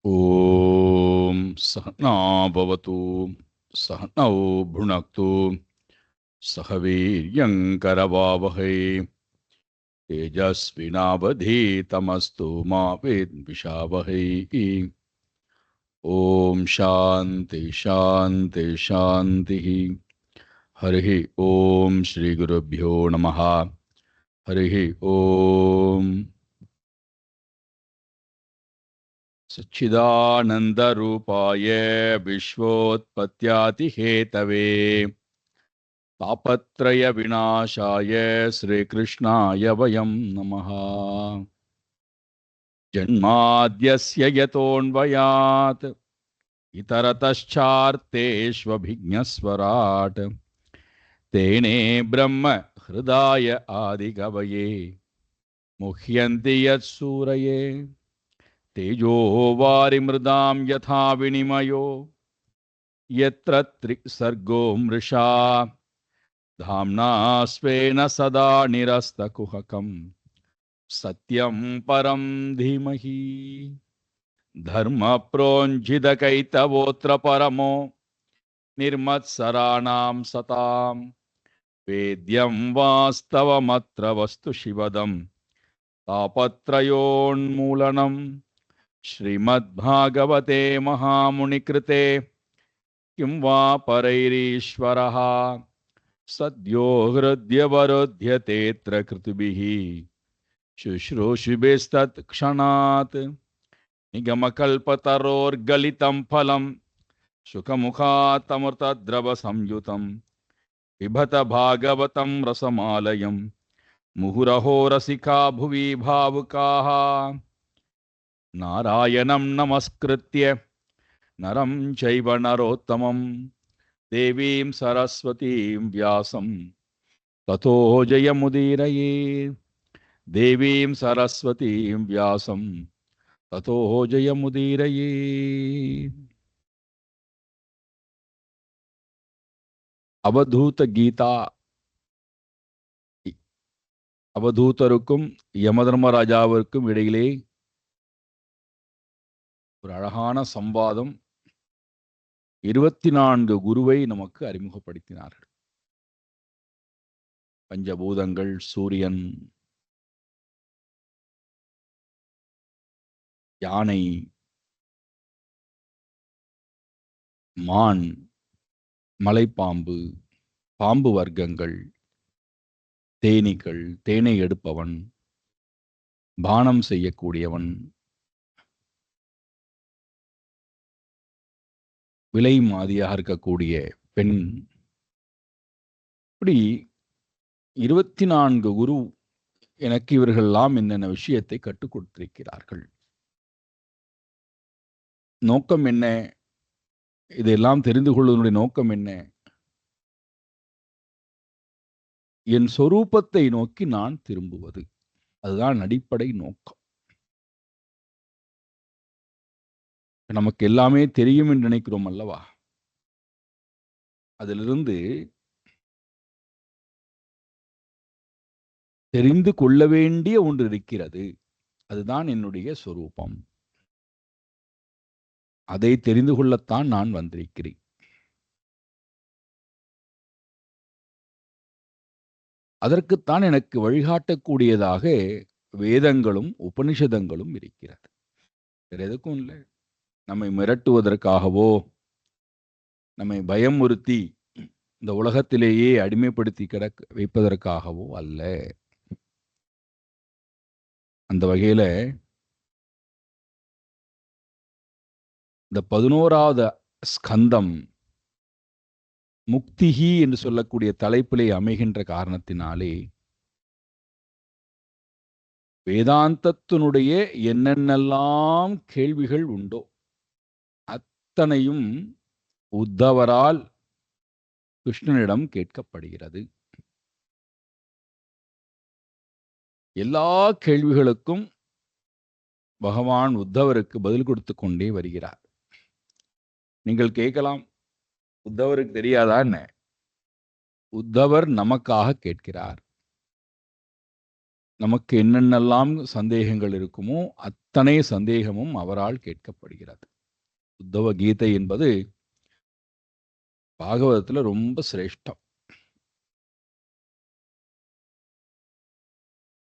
ॐ सहना भवतु सहनौ भुनक्तु सह वीर्यङ्करवावहै तेजस्विनावधीतमस्तु मा विद्विषावहै। ॐ शान्ति शान्ति शान्तिः। हरिः ॐ श्रीगुरुभ्यो नमः। हरिः ॐ। सच्चिदानन्दरूपाय विश्वोत्पत्त्यादिहेतवे तापत्रयविनाशाय श्रीकृष्णाय वयं नमः। जन्माद्यस्य यतोऽन्वयात् इतरतश्चार्तेष्वभिज्ञस्वराट् तेने ब्रह्म हृदाय आदिकवये मुह्यन्ति यत्सूरये तेजो वारिमृदां यथा विनिमयो यत्र त्रिसर्गो मृषा धाम्ना स्वेन सदा निरस्तकुहकम् सत्यं परं धीमहि। धर्मप्रोञ्झितकैतवोऽत्र परमो निर्मत्सराणां सतां वेद्यं वास्तवमत्र वस्तु शिवदं तापत्रयोन्मूलनं श्रीमद्भागवते महामुनिकृते किं वा परैरीश्वरः सद्यो हृद्यवरुध्यतेऽत्र कृतुभिः शुश्रूषुभिस्तत्क्षणात् निगमकल्पतरोर्गलितं फलं सुखमुखातमृतद्रवसंयुतं पिबत भागवतं रसमालयं मुहुरहो रसिका भुवि भावुकाः। नारायणं नमस्कृत्य नरं चैव नरोत्तमं देवीं सरस्वतीं व्यासं ततो जयमुदीरये। देवीं सरस्वतीं व्यासं ततो जयमुदीरये। அவதூத கீதா. அவதூதருக்கும் யமதர்மராஜாவிற்கும் இடையிலே ஒரு அழகான சம்வாதம். 24 குருவை நமக்கு அறிமுகப்படுத்தினார்கள். பஞ்சபூதங்கள், சூரியன், யானை, மான், மலைப்பாம்பு, பாம்பு வர்க்கங்கள், தேனீக்கள், தேனை எடுப்பவன், பானம் செய்யக்கூடியவன், விலை மாதியாக இருக்கக்கூடிய பெண், இப்படி 24 குரு எனக்கு இவர்களெல்லாம் என்னென்ன விஷயத்தை கற்றுக் கொடுத்திருக்கிறார்கள். நோக்கம் என்ன? இதெல்லாம் தெரிந்து கொள்வதனுடைய நோக்கம் என்ன? என் சொரூபத்தை நோக்கி நான் திரும்புவது, அதுதான் அடிப்படை நோக்கம். நமக்கு எல்லாமே தெரியும் என்று நினைக்கிறோம் அல்லவா? அதிலிருந்து தெரிந்து கொள்ள வேண்டிய ஒன்று இருக்கிறது. அதுதான் என்னுடைய சொரூபம். அதை தெரிந்து கொள்ளத்தான் நான் வந்திருக்கிறேன். அதற்குத்தான் எனக்கு வழிகாட்டக்கூடியதாக வேதங்களும் உபனிஷதங்களும் இருக்கிறது. வேற எதுக்கும் இல்லை. நம்மை மிரட்டுவதற்காகவோ, நம்மை பயமுறுத்தி இந்த உலகத்திலேயே அடிமைப்படுத்தி வைப்பதற்காகவோ அல்ல. அந்த வகையில இந்த 11வது ஸ்கந்தம் முக்திஹி என்று சொல்லக்கூடிய தலைப்பிலே அமைகின்ற காரணத்தினாலே வேதாந்தத்தினுடைய என்னென்னலாம் கேள்விகள் உண்டோ அத்தனையும் உத்தவரால் கிருஷ்ணனிடம் கேட்கப்படுகிறது. எல்லா கேள்விகளுக்கும் பகவான் உத்தவருக்கு பதில் கொடுத்து கொண்டே வருகிறார். நீங்கள் கேட்கலாம், உத்தவருக்கு தெரியாதா என்ன? உத்தவர் நமக்காக கேட்கிறார். நமக்கு என்னென்னலாம் சந்தேகங்கள் இருக்குமோ அத்தனை சந்தேகமும் அவரால் கேட்கப்படுகிறது. உத்தவ கீதை என்பது பாகவதத்துல ரொம்ப சிரேஷ்டம்.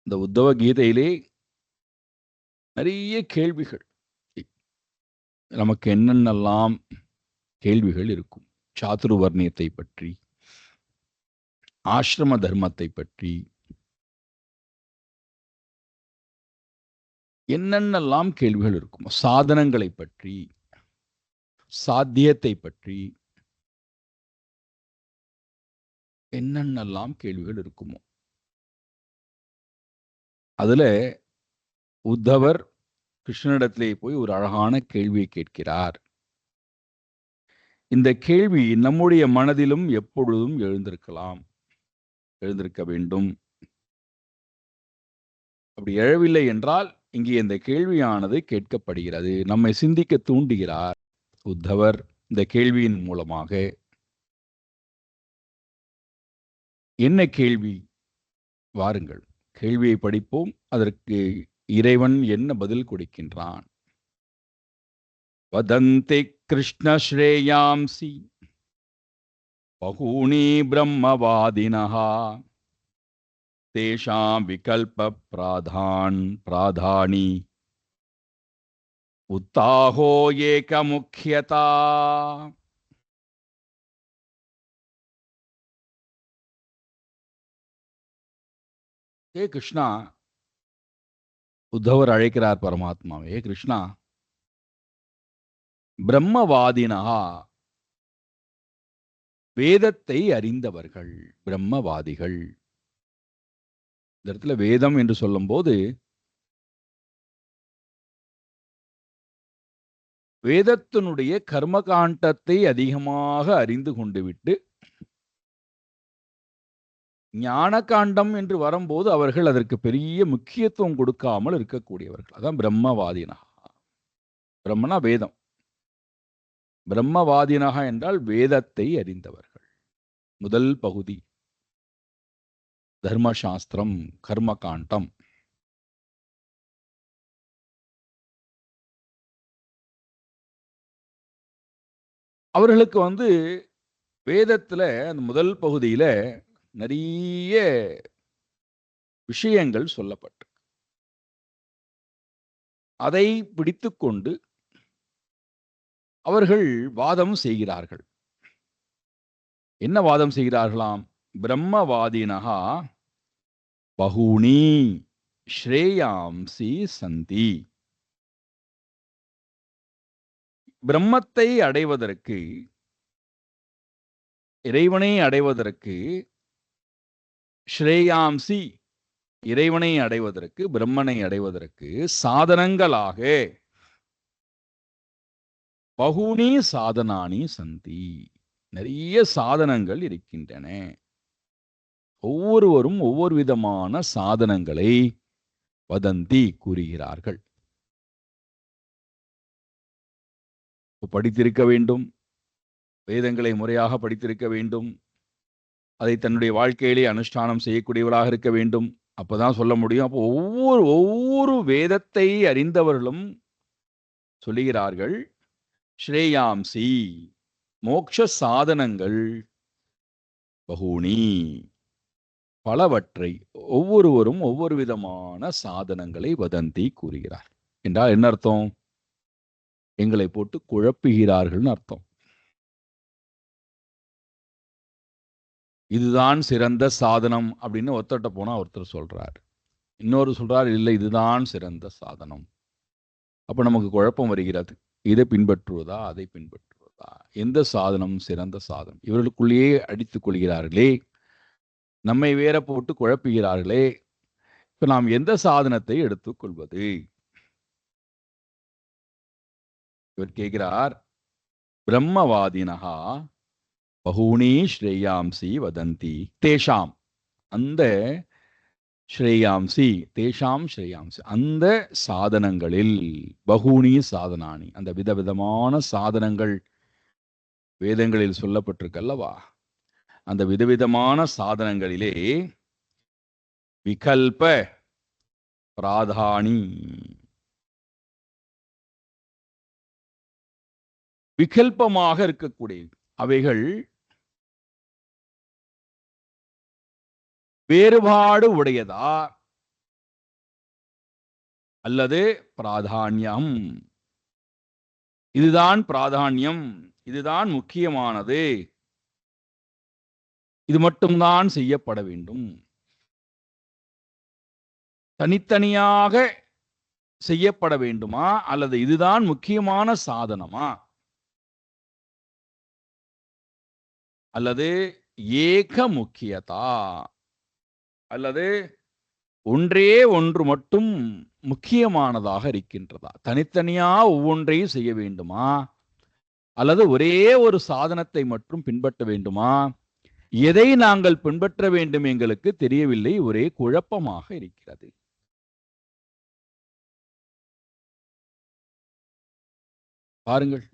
இந்த உத்தவ கீதையிலே நிறைய கேள்விகள், நமக்கு என்னென்னலாம் கேள்விகள் இருக்கும். சாதுர்வர்ணியத்தை பற்றி, ஆசிரம தர்மத்தை பற்றி, என்னென்னலாம் கேள்விகள் இருக்கும். சாதனங்களை பற்றி, சாத்தியத்தை பற்றி, என்னென்னலாம் கேள்விகள் இருக்குமோ. அதுல உத்தவர் கிருஷ்ணனிடத்திலே போய் ஒரு அழகான கேள்வியை கேட்கிறார். இந்த கேள்வி நம்முடைய மனதிலும் எப்பொழுதும் எழுந்திருக்க வேண்டும். அப்படி எழவில்லை என்றால் இங்கே இந்த கேள்வியானது கேட்கப்படுகிறது. நம்மை சிந்திக்க தூண்டுகிறார் உத்தவர் இந்த கேள்வியின் மூலமாக. என்ன கேள்வி? வாருங்கள், கேள்வியை படிப்போம். அதற்கு இறைவன் என்ன பதில் கொடுக்கின்றான்? வதந்தி கிருஷ்ண ஸ்ரேயாம்சி பகூனி பிரம்மவாதினஹ தேஷாம் விகல்ப பிராதானி உத்தாஹோ ஏக முக்கியதா. ஏ கிருஷ்ணா, உத்தவர் அழைக்கிறார் பரமாத்மாவே. ஏ கிருஷ்ணா, பிரம்மவாதினா, வேதத்தை அறிந்தவர்கள் பிரம்மவாதிகள். இந்த இடத்துல வேதம் என்று சொல்லும் போது வேதத்தினுடைய கர்மகாண்டத்தை அதிகமாக அறிந்து கொண்டு விட்டு ஞான காண்டம் என்று வரும்போது அவர்கள் அதற்கு பெரிய முக்கியத்துவம் கொடுக்காமல் இருக்கக்கூடியவர்கள். அதான் பிரம்மவாதினா. பிரம்மனா வேதம். பிரம்மவாதினக என்றால் வேதத்தை அறிந்தவர்கள். முதல் பகுதி தர்மசாஸ்திரம், கர்மகாண்டம். அவர்களுக்கு வேதத்துல அந்த முதல் பகுதியில நிறைய விஷயங்கள் சொல்லப்பட்டு அதை பிடித்துக்கொண்டு அவர்கள் வாதம் செய்கிறார்கள். என்ன வாதம் செய்கிறார்களாம்? பிரம்மவாதினஹா பகூனி ஸ்ரேயாம்சி சந்தி. பிரம்மத்தை அடைவதற்கு, இறைவனை அடைவதற்கு, ஸ்ரேயாம்சி இறைவனை அடைவதற்கு, பிரம்மனை அடைவதற்கு சாதனங்களாக பகுனி சாதனானி சந்தி, நிறைய சாதனங்கள் இருக்கின்றன. ஒவ்வொருவரும் ஒவ்வொரு விதமான சாதனங்களை வதந்தி கூறுகிறார்கள். படித்திருக்க வேண்டும், வேதங்களை முறையாக படித்திருக்க வேண்டும், அதை தன்னுடைய வாழ்க்கையிலே அனுஷ்டானம் செய்யக்கூடியவர்களாக இருக்க வேண்டும். அப்பதான் சொல்ல முடியும். அப்போ ஒவ்வொரு வேதத்தை அறிந்தவர்களும் சொல்லுகிறார்கள், ஸ்ரேயாம்சி மோக்ஷ சாதனங்கள் பகூனி பலவற்றை, ஒவ்வொருவரும் ஒவ்வொரு விதமான சாதனங்களை வதந்தி கூறுகிறார். என்றால் என்ன அர்த்தம்? எங்களை போட்டு குழப்புகிறார்கள் அர்த்தம். இதுதான் சிறந்த சாதனம் அப்படின்னு ஒருத்தட்ட போனா ஒருத்தர் சொல்றார், இன்னொரு சொல்றார் இல்லை இதுதான் சிறந்த சாதனம். அப்ப நமக்கு குழப்பம் வருகிறது. இதை பின்பற்றுவதா அதை பின்பற்றுவதா, எந்த சாதனம் சிறந்த சாதனம்? இவர்களுக்குள்ளேயே அடித்துக் கொள்கிறார்களே, நம்மை வேற போட்டு குழப்புகிறார்களே. இப்ப நாம் எந்த சாதனத்தை எடுத்துக்கொள்வது? இவர் கேட்கிறார், பிரம்மவாதினஹா பகூனி ஸ்ரேயாம்சி வதந்தி தேஷாம், அந்த ஸ்ரேயாம்சி தேஷாம் ஸ்ரேயாம்சி, அந்த சாதனங்களில், பகூனி சாதனானி, அந்த விதவிதமான சாதனங்கள் வேதங்களில் சொல்லப்பட்டிருக்கல்லவா, அந்த விதவிதமான சாதனங்களிலே விகல்ப பிராதானி. விகல்பமாக இருக்கக்கூடியது. அவைகள் வேறுபாடு உடையதா அல்லது பிராதானியம், இதுதான் பிராதானியம், இதுதான் முக்கியமானது, இது மட்டும்தான் செய்யப்பட வேண்டும், தனித்தனியாக செய்யப்பட வேண்டுமா அல்லது இதுதான் முக்கியமான சாதனமா அல்லது ஏக முக்கியதா அல்லது ஒன்றே ஒன்று மட்டும் முக்கியமானதாக இருக்கின்றதா, தனித்தனியா ஒவ்வொன்றையும் செய்ய வேண்டுமா அல்லது ஒரே ஒரு சாதனத்தை மட்டும் பின்பற்ற வேண்டுமா, எதை நாங்கள் பின்பற்ற வேண்டும் எங்களுக்கு தெரியவில்லை, ஒரே குழப்பமாக இருக்கிறது. பாருங்கள்,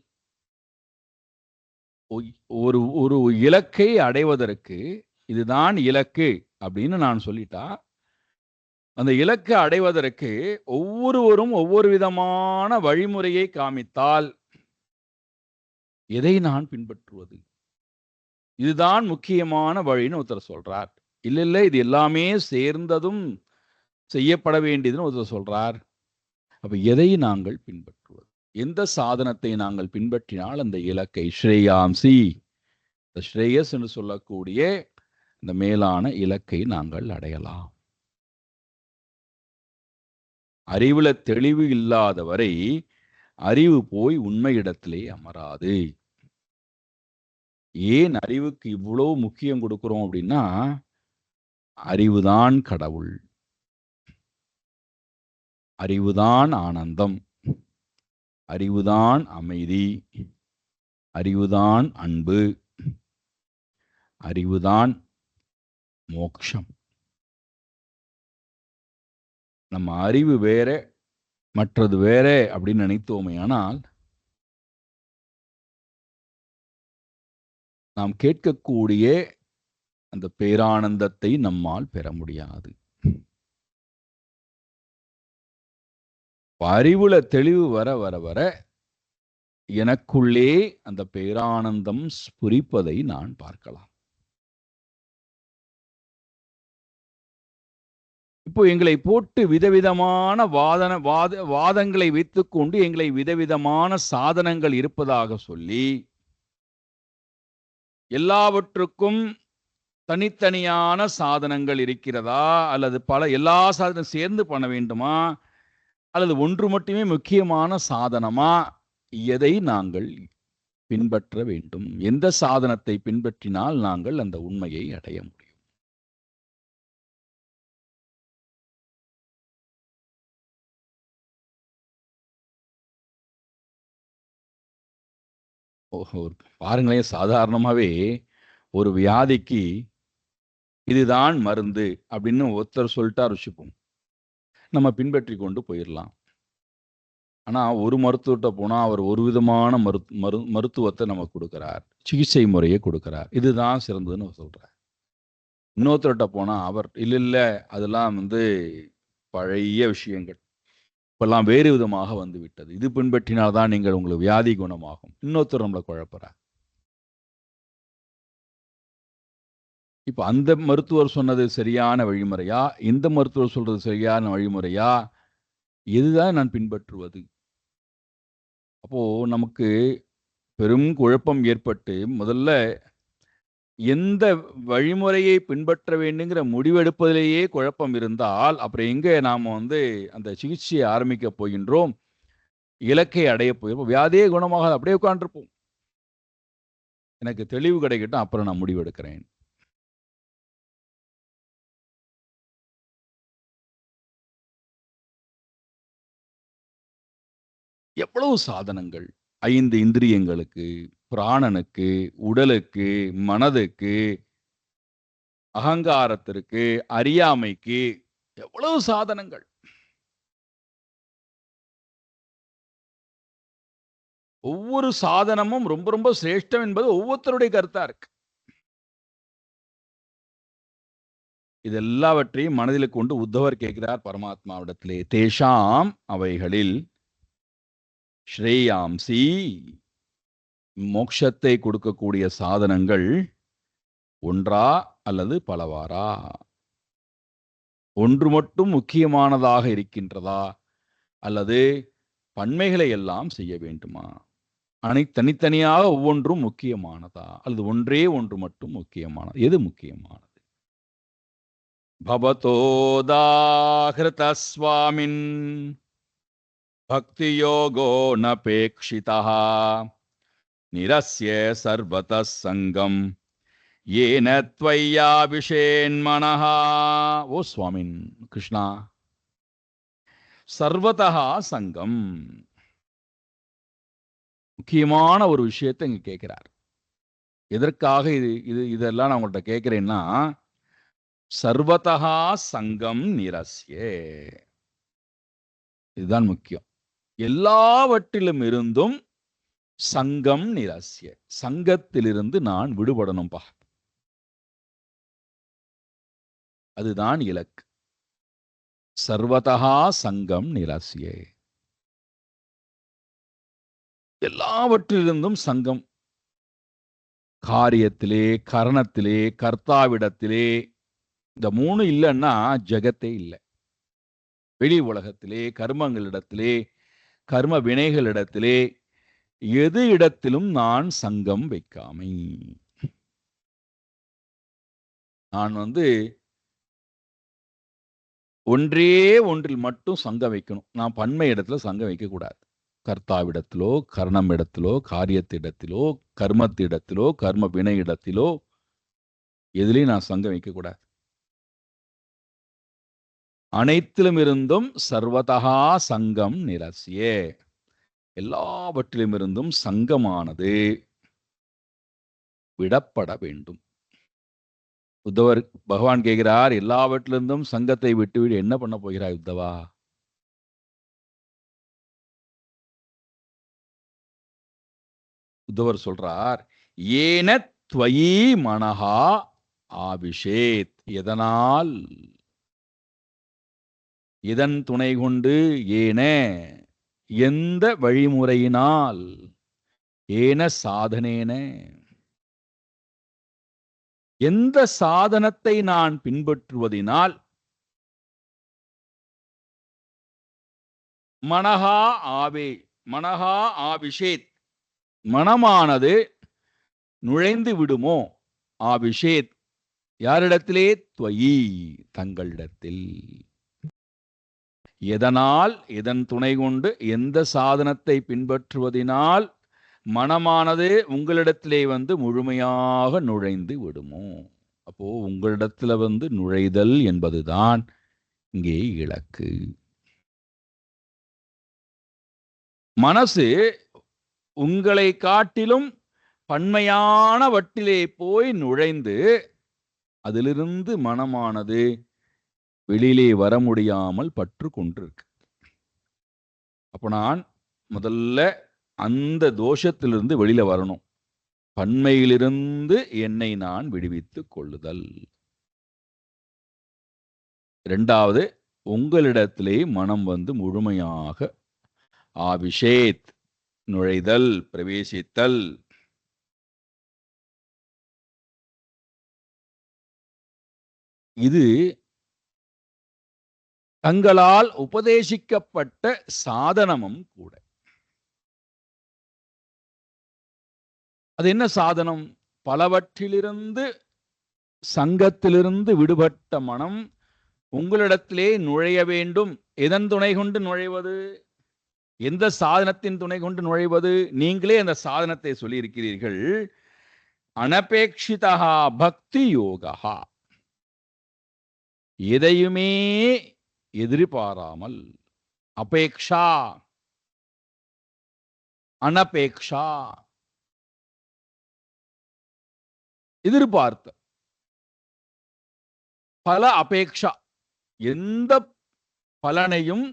ஒரு ஒரு இலக்கை அடைவதற்கு இதுதான் இலக்கு அப்படின்னு நான் சொல்லிட்டா, அந்த இலக்கை அடைவதற்கு ஒவ்வொருவரும் ஒவ்வொரு விதமான வழிமுறையை காமித்தால் எதை நான் பின்பற்றுவது, இதுதான் முக்கியமான வழின்னு ஒருத்தர் சொல்றார், இல்ல இல்ல இது எல்லாமே சேர்ந்ததும் செய்யப்பட வேண்டியதுன்னு ஒருத்தர் சொல்றார். அப்ப எதை நாங்கள் பின்பற்றுவது, எந்த சாதனத்தை நாங்கள் பின்பற்றினால் அந்த இலக்கை ஸ்ரேயாம்சி, ஸ்ரேயஸ் என்று சொல்லக்கூடிய இந்த மேலான இலக்கை நாங்கள் அடையலாம். அறிவுல தெளிவு இல்லாதவரை அறிவு போய் உண்மையிடத்திலே அமராது. ஏன் அறிவுக்கு இவ்வளவு முக்கியம் கொடுக்கிறோம் அப்படின்னா, அறிவுதான் கடவுள், அறிவுதான் ஆனந்தம், அறிவுதான் அமைதி, அறிவுதான் அன்பு, அறிவுதான் மோட்சம். நம்ம அறிவு வேற மற்றது வேற அப்படின்னு நினைத்தோமே ஆனால் நாம் கேட்கக்கூடிய அந்த பேரானந்தத்தை நம்மால் பெற முடியாது. அறிவுல தெளிவு வர வர வர எனக்குள்ளே அந்த பேரானந்தம் ஸ்புரிப்பதை நான் பார்க்கலாம். இப்போ எங்களை போட்டு விதவிதமான வாதங்களை வைத்துக்கொண்டு எங்களை விதவிதமான சாதனங்கள் இருப்பதாக சொல்லி எல்லாவற்றுக்கும் தனித்தனியான சாதனங்கள் இருக்கிறதா அல்லது எல்லா சாதனம் சேர்ந்து பண்ண வேண்டுமா அல்லது ஒன்று மட்டுமே முக்கியமான சாதனமா, எதை நாங்கள் பின்பற்ற வேண்டும், எந்த சாதனத்தை பின்பற்றினால் நாங்கள் அந்த உண்மையை அடைய முடியும்? பாருங்களேன், சாதாரணமாவே ஒரு வியாதிக்கு இதுதான் மருந்து அப்படின்னு ஒருத்தர் சொல்லிட்டா ருசிப்போம், நம்ம பின்பற்றி கொண்டு போயிடலாம். ஆனா ஒரு மருத்துவர்கிட்ட போனா அவர் ஒரு விதமான மருத்துவத்தை நமக்கு கொடுக்கிறார், சிகிச்சை முறையை கொடுக்கிறார், இதுதான் சிறந்ததுன்னு சொல்றார். இன்னொருத்தர்கிட்ட போனா அவர் இல்ல அதெல்லாம் பழைய விஷயங்கள், இப்பெல்லாம் வேறு விதமாக வந்து விட்டது, இது பின்பற்றினால்தான் நீங்கள் உங்களுக்கு வியாதி குணமாகும், இன்னொருத்தர் நம்மளை குழப்பறார். இப்ப அந்த மருத்துவர் சொன்னது சரியான வழிமுறையா, இந்த மருத்துவர் சொல்றது சரியான வழிமுறையா, எதுதான் நான் பின்பற்றுவது? அப்போ நமக்கு பெரும் குழப்பம் ஏற்பட்டு முதல்ல எந்த வழிமுறையை பின்பற்ற வேண்டுங்கிற முடிவெடுப்பதிலேயே குழப்பம் இருந்தால் அப்புறம் எங்க நாம அந்த சிகிச்சையை ஆரம்பிக்க போகின்றோம், இலக்கை அடைய போயிருப்போம், வியாதியே குணமாக அப்படியே உட்காந்துருப்போம். எனக்கு தெளிவு கிடைக்கட்டும், அப்புறம் நான் முடிவெடுக்கிறேன். எவ்வளவு சாதனங்கள் 5 இந்திரியங்களுக்கு, பிராணனுக்கு, உடலுக்கு, மனதுக்கு, அகங்காரத்திற்கு, அறியாமைக்கு எவ்வளவு சாதனங்கள். ஒவ்வொரு சாதனமும் ரொம்ப ரொம்ப சிரேஷ்டம் என்பது ஒவ்வொருத்தருடைய கருத்தா இருக்கு. இதெல்லாவற்றையும் மனதில் கொண்டு உத்தவர் கேட்கிறார் பரமாத்மாவிடத்திலே. தேஷாம் அவைகளில் ஸ்ரேயாம்சி மோட்சத்தை கொடுக்கக்கூடிய சாதனங்கள் ஒன்றா அல்லது பலவாரா? ஒன்று மட்டும் முக்கியமானதாக இருக்கின்றதா அல்லது பன்மைகளை எல்லாம் செய்ய வேண்டுமா? தனித்தனியாக ஒவ்வொன்றும் முக்கியமானதா அல்லது ஒன்றே ஒன்று மட்டும் முக்கியமானது? எது முக்கியமானது? பவதோதாஹிருத ஸ்வாமின் பக்தியோகோ நபேக்ஷிதா நிரஸ்ய சர்வத சங்கம் ஏன த்வய்யாபிஷேன்மனஹ. ஓ சுவாமின் கிருஷ்ணா, சர்வதா சங்கம், முக்கியமான ஒரு விஷயத்தை இங்க கேட்கிறார். எதற்காக இதெல்லாம் நான் உங்கள்கிட்ட கேட்கிறேன்னா, சர்வதா சங்கம் நிரஸ்ய, இதுதான் முக்கியம். எல்லாவற்றிலும் இருந்தும் சங்கம் நிரஸ்ய, சங்கத்திலிருந்து நான் விடுபடணும்பா. அதுதான் இலக்கு. சர்வதா சங்கம் நிரஸ்ய, எல்லாவற்றிலிருந்தும் சங்கம். காரியத்திலே, கரணத்திலே, கர்த்தாவிடத்திலே, இந்த மூணு இல்லைன்னா ஜெகத்தே இல்லை. வெளி உலகத்திலே, கர்மங்களிடத்திலே, கர்ம வினைகளிடத்திலே, எது இடத்திலும் நான் சங்கம் வைக்காமை. நான் ஒன்றே ஒன்றில் மட்டும் சங்கம் வைக்கணும். நான் பன்மை இடத்துல சங்கம் வைக்கக்கூடாது. கர்த்தாவிடத்திலோ, கர்ணம் இடத்திலோ, காரியத்திடத்திலோ, கர்மத்திடத்திலோ, கர்ம வினை இடத்திலோ எதிலையும் நான் சங்கம் வைக்கக்கூடாது. அனைத்திலும் இருந்தும் சர்வதா சங்கம் நிரஸ்ய, எல்லாவற்றிலும் இருந்தும் சங்கமானது விடப்பட வேண்டும். உத்தவர் பகவான் கேட்கிறார், எல்லாவற்றிலிருந்தும் சங்கத்தை விட்டுவிடு, என்ன பண்ண போகிறாய் உத்தவா? உத்தவர் சொல்றார், ஏன த்வயி மனஹா ஆபிஷேத், எதனால், இதன் துணை கொண்டு, ஏன எந்த வழிமுறையினால், ஏன சாதனேன எந்த சாதனத்தை நான் பின்பற்றுவதினால், மனஹா ஆபிஷேத், மனமானது நுழைந்து விடுமோ, ஆபிஷேத் யாரிடத்திலே? துவயி, தங்களிடத்தில். எதனால், இதன் துணை கொண்டு, எந்த சாதனத்தை பின்பற்றுவதினால் மனமானது உங்களிடத்திலே முழுமையாக நுழைந்து விடுமோ. அப்போ உங்களிடத்துல நுழைதல் என்பதுதான் இங்கே இலக்கு. மனசு உங்களை காட்டிலும் பன்மையான வட்டிலே போய் நுழைந்து அதிலிருந்து மனமானது வெளியிலே வர முடியாமல் பற்று கொண்டிருக்கு. அப்ப நான் முதல்ல அந்த தோஷத்திலிருந்து வெளியில வரணும். பன்மையிலிருந்து என்னை நான் விடுவித்துக் கொள்ளுதல். இரண்டாவது, உங்களிடத்திலே மனம் முழுமையாக ஆபிஷேத், நுழைதல், பிரவேசித்தல். இது தங்களால் உபதேசிக்கப்பட்ட சாதனமும் கூட. அது என்ன சாதனம்? பலவற்றிலிருந்து, சங்கத்திலிருந்து விடுபட்ட மனம் உங்களிடத்திலே நுழைய வேண்டும். எதன் துணை கொண்டு நுழைவது? எந்த சாதனத்தின் துணை கொண்டு நுழைவது? நீங்களே அந்த சாதனத்தை சொல்லியிருக்கிறீர்கள். அனபேட்சிதா பக்தி யோகா, எதையுமே எதிர்பாராமல், அபேக்ஷா, அனபேக்ஷா, எதிர்பார்த்த, பல அபேக்ஷா, எந்த பலனையும்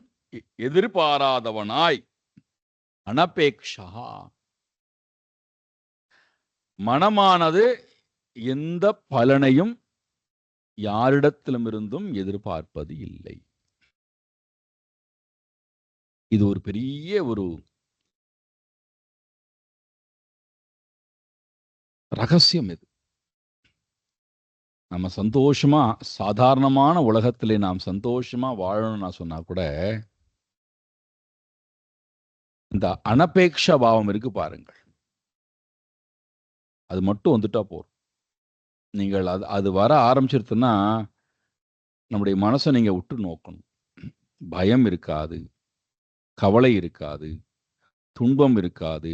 எதிர்பாராதவனாய், அனபேக்ஷா, மனமானது எந்த பலனையும் யாரிடத்திலுமிருந்தும் எதிர்பார்ப்பது இல்லை. இது ஒரு பெரிய ஒரு ரகசியம். இது நம்ம சந்தோஷமா, சாதாரணமான உலகத்திலே நாம் சந்தோஷமா வாழணும்னு நான் சொன்னா கூட, இந்த அனபேக்ஷ பாவம் இருக்கு பாருங்கள், அது மட்டும் வந்துட்டா போதும். நீங்கள் அது அது வர ஆரம்பிச்சிருச்சுன்னா, நம்முடைய மனசை நீங்க உற்று நோக்கணும். பயம் இருக்காது, கவலை இருக்காது, துன்பம் இருக்காது,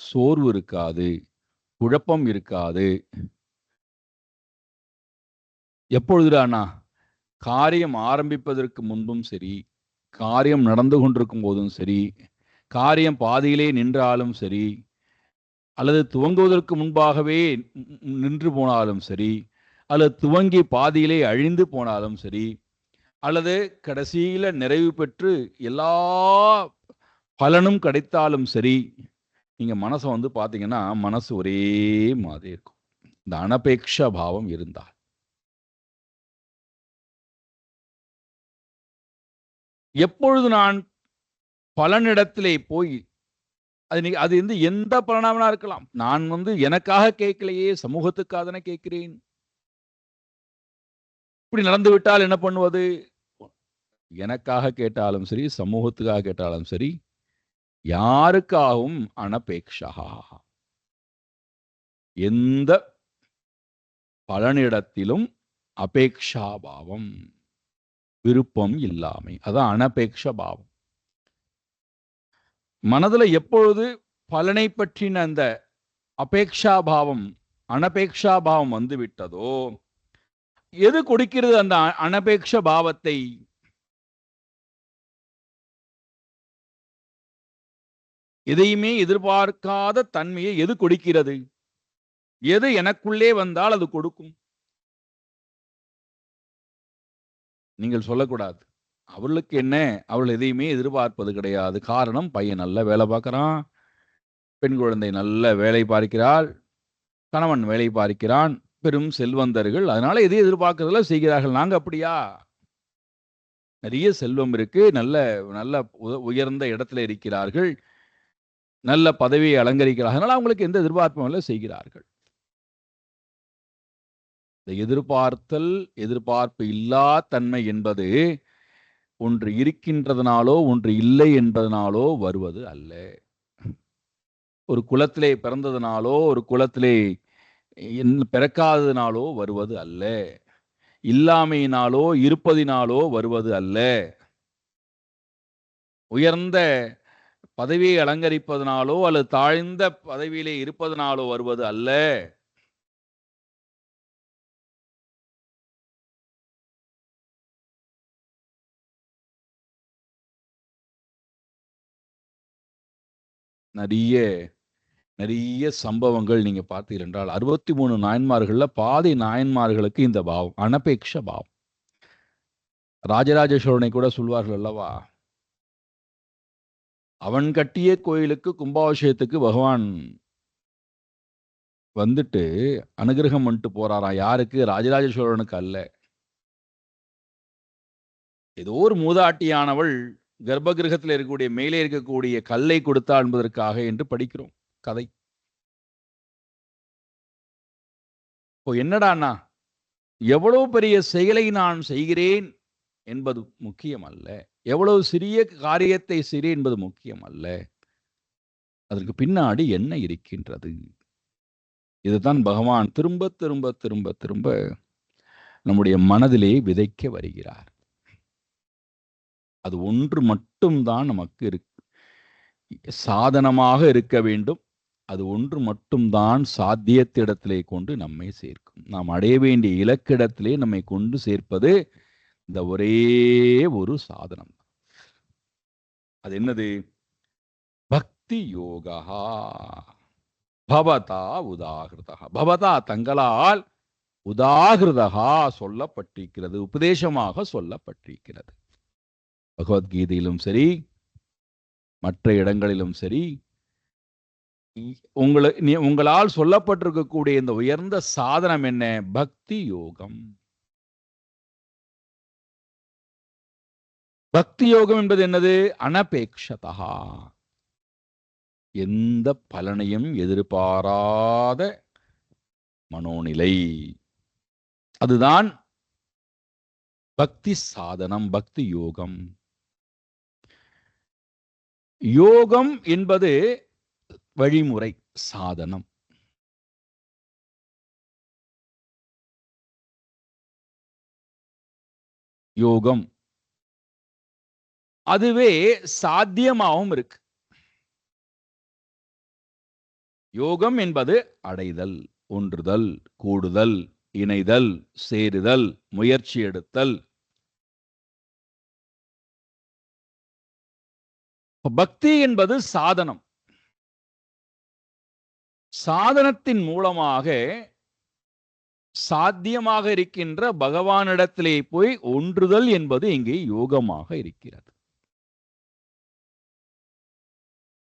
சோர்வு இருக்காது, குழப்பம் இருக்காது. எப்பொழுதுடானா, காரியம் ஆரம்பிப்பதற்கு முன்பும் சரி, காரியம் நடந்து கொண்டிருக்கும் போதும் சரி, காரியம் பாதியிலே நின்றாலும் சரி, அல்லது துவங்குவதற்கு முன்பாகவே நின்று போனாலும் சரி, அல்லது துவங்கி பாதியிலே அழிந்து போனாலும் சரி, அல்லது கடைசியில நிறைவு பெற்று எல்லா பலனும் கிடைத்தாலும் சரி, நீங்க மனசை வந்து பார்த்தீங்கன்னா, மனசு ஒரே மாதிரி இருக்கும். இந்த அனபேக்ஷ பாவம் இருந்தால். எப்பொழுது நான் பலனிடத்திலே போய் அது வந்து எந்த பலனாக இருக்கலாம். நான் வந்து எனக்காக கேட்கலையே, சமூகத்துக்காக தானே கேட்கிறேன். இப்படி நடந்து விட்டால் என்ன பண்ணுவது? எனக்காக கேட்டாலும் சரி, சமூகத்துக்காக கேட்டாலும் சரி, யாருக்காகவும் அனபேக்ஷா, எந்த பலனிடத்திலும் அபேக்ஷாபாவம், விருப்பம் இல்லாமை. அதான் அனபேக்ஷ பாவம். மனதுல எப்பொழுது பலனை பற்றின அந்த அபேக்ஷாபாவம், அனபேக்ஷாபாவம் வந்து விட்டதோ, எது கொடுக்கிறது அந்த அனபேக்ஷ பாவத்தை? எதையுமே எதிர்பார்க்காத தன்மையை எது கொடுக்கிறது? எது எனக்குள்ளே வந்தால் அது கொடுக்கும்? நீங்கள் சொல்லக்கூடாது. அவளுக்கு என்ன, அவள் எதையுமே எதிர்பார்ப்பது கிடையாது. காரணம், பையன் நல்ல வேலை பார்க்கிறான், பெண் குழந்தை நல்ல வேலை பார்க்கிறாள், கணவன் வேலை பார்க்கிறான், பெரும் செல்வந்தர்கள், அதனால எதையும் எதிர்பார்க்கறதுல செய்கிறார்கள். நாங்க அப்படியா? நிறைய செல்வம் இருக்கு, நல்ல நல்ல உயர்ந்த இடத்துல இருக்கிறார்கள், நல்ல பதவியை அலங்கரிக்கிறார்கள், அதனால அவங்களுக்கு எந்த எதிர்பார்ப்பும் இல்லை, செய்கிறார்கள். இந்த எதிர்பார்த்தல், எதிர்பார்ப்பு இல்லா தன்மை என்பது ஒன்று இருக்கின்றதனாலோ ஒன்று இல்லை என்பதனாலோ வருவது அல்ல. ஒரு குலத்திலே பிறந்ததனாலோ ஒரு குலத்திலே பிறக்காததினாலோ வருவது அல்ல. இல்லாமையினாலோ இருப்பதினாலோ வருவது அல்ல. உயர்ந்த பதவியை அலங்கரிப்பதனாலோ அல்லது தாழ்ந்த பதவியிலே இருப்பதனாலோ வருவது அல்ல. நிறைய சம்பவங்கள் நீங்க பார்த்தீர்கள் என்றால் 63 நாயன்மார்கள்ல பாதி நாயன்மார்களுக்கு இந்த பாவம், அனபேக்ஷ பாவம். ராஜராஜ சோழனை கூட சொல்வார்கள் அல்லவா, அவன் கட்டிய கோயிலுக்கு கும்பாபிஷேகத்துக்கு பகவான் வந்துட்டு அனுகிரகம் பண்ணிட்டு போறாராம். யாருக்கு? ராஜராஜ சோழனுக்கு அல்ல. ஏதோ ஒரு மூதாட்டியானவள் கர்ப்பகிரகத்தில் இருக்கக்கூடிய மேலே இருக்கக்கூடிய கல்லை கொடுத்தாள் என்பதற்காக என்று படிக்கிறோம் கதை. இப்போ என்னடான்னா, எவ்வளவு பெரிய செயலை நான் செய்கிறேன் என்பது முக்கியம் அல்ல, எவ்வளவு சிறிய காரியத்தை செய்கிறேன் என்பது முக்கியம் அல்ல, அதற்கு பின்னாடி என்ன இருக்கின்றது. இதுதான் பகவான் திரும்ப திரும்ப திரும்ப திரும்ப நம்முடைய மனதிலே விதைக்க வருகிறார். அது ஒன்று மட்டும்தான் நமக்கு சாதனமாக இருக்க வேண்டும். அது ஒன்று மட்டும்தான் சாத்தியத்திடத்திலே கொண்டு நம்மை சேர்க்கும். நாம் அடைய வேண்டிய இலக்கிடத்திலே நம்மை கொண்டு சேர்ப்பது இந்த ஒரே ஒரு சாதனம். அது என்னது? பக்தி யோகா பவதா உதாகிருதா. பவதா தங்களால், உதாகிருதா சொல்லப்பட்டிருக்கிறது, உபதேசமாக சொல்லப்பட்டிருக்கிறது. பகவத்கீதையிலும் சரி, மற்ற இடங்களிலும் சரி, உங்களால் சொல்லப்பட்டிருக்கக்கூடிய இந்த உயர்ந்த சாதனம் என்ன? பக்தி யோகம். பக்தி யோகம் என்பது என்னது? அனபேக்ஷதா, எந்த பலனையும் எதிர்பாராத மனோநிலை. அதுதான் பக்தி சாதனம், பக்தி யோகம். யோகம் என்பது வழிமுறை, சாதனம். யோகம் அதுவே சாத்தியமாகவும் இருக்கு. யோகம் என்பது அடைதல், ஒன்றுதல், கூடுதல், இணைதல், சேருதல், முயற்சி எடுத்தல். பக்தி என்பது சாதனம். சாதனத்தின் மூலமாக சாத்தியமாக இருக்கின்ற பகவானிடத்திலே போய் ஒன்றுதல் என்பது இங்கே யோகமாக இருக்கிறது.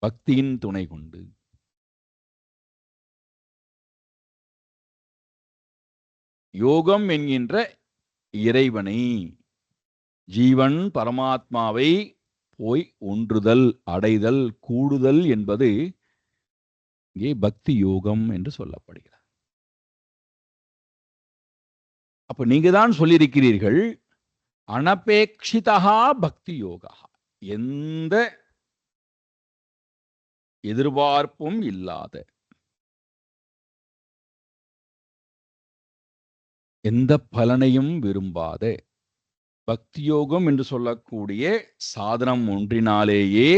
பக்தியின் துணை கொண்டு யோகம் என்கின்ற இறைவனை, ஜீவன் பரமாத்மாவை போய் ஒன்றுதல், அடைதல், கூடுதல் என்பது இங்கே பக்தி யோகம் என்று சொல்லப்படுகிறது. அப்ப நீங்க தான் சொல்லியிருக்கிறீர்கள், அனபேக்ஷிதா பக்தி யோகா, எந்த எதிர்பார்ப்பும் இல்லாத, எந்த பலனையும் விரும்பாத பக்தி யோகம் என்று சொல்லக்கூடிய சாதனம் ஒன்றினாலேயே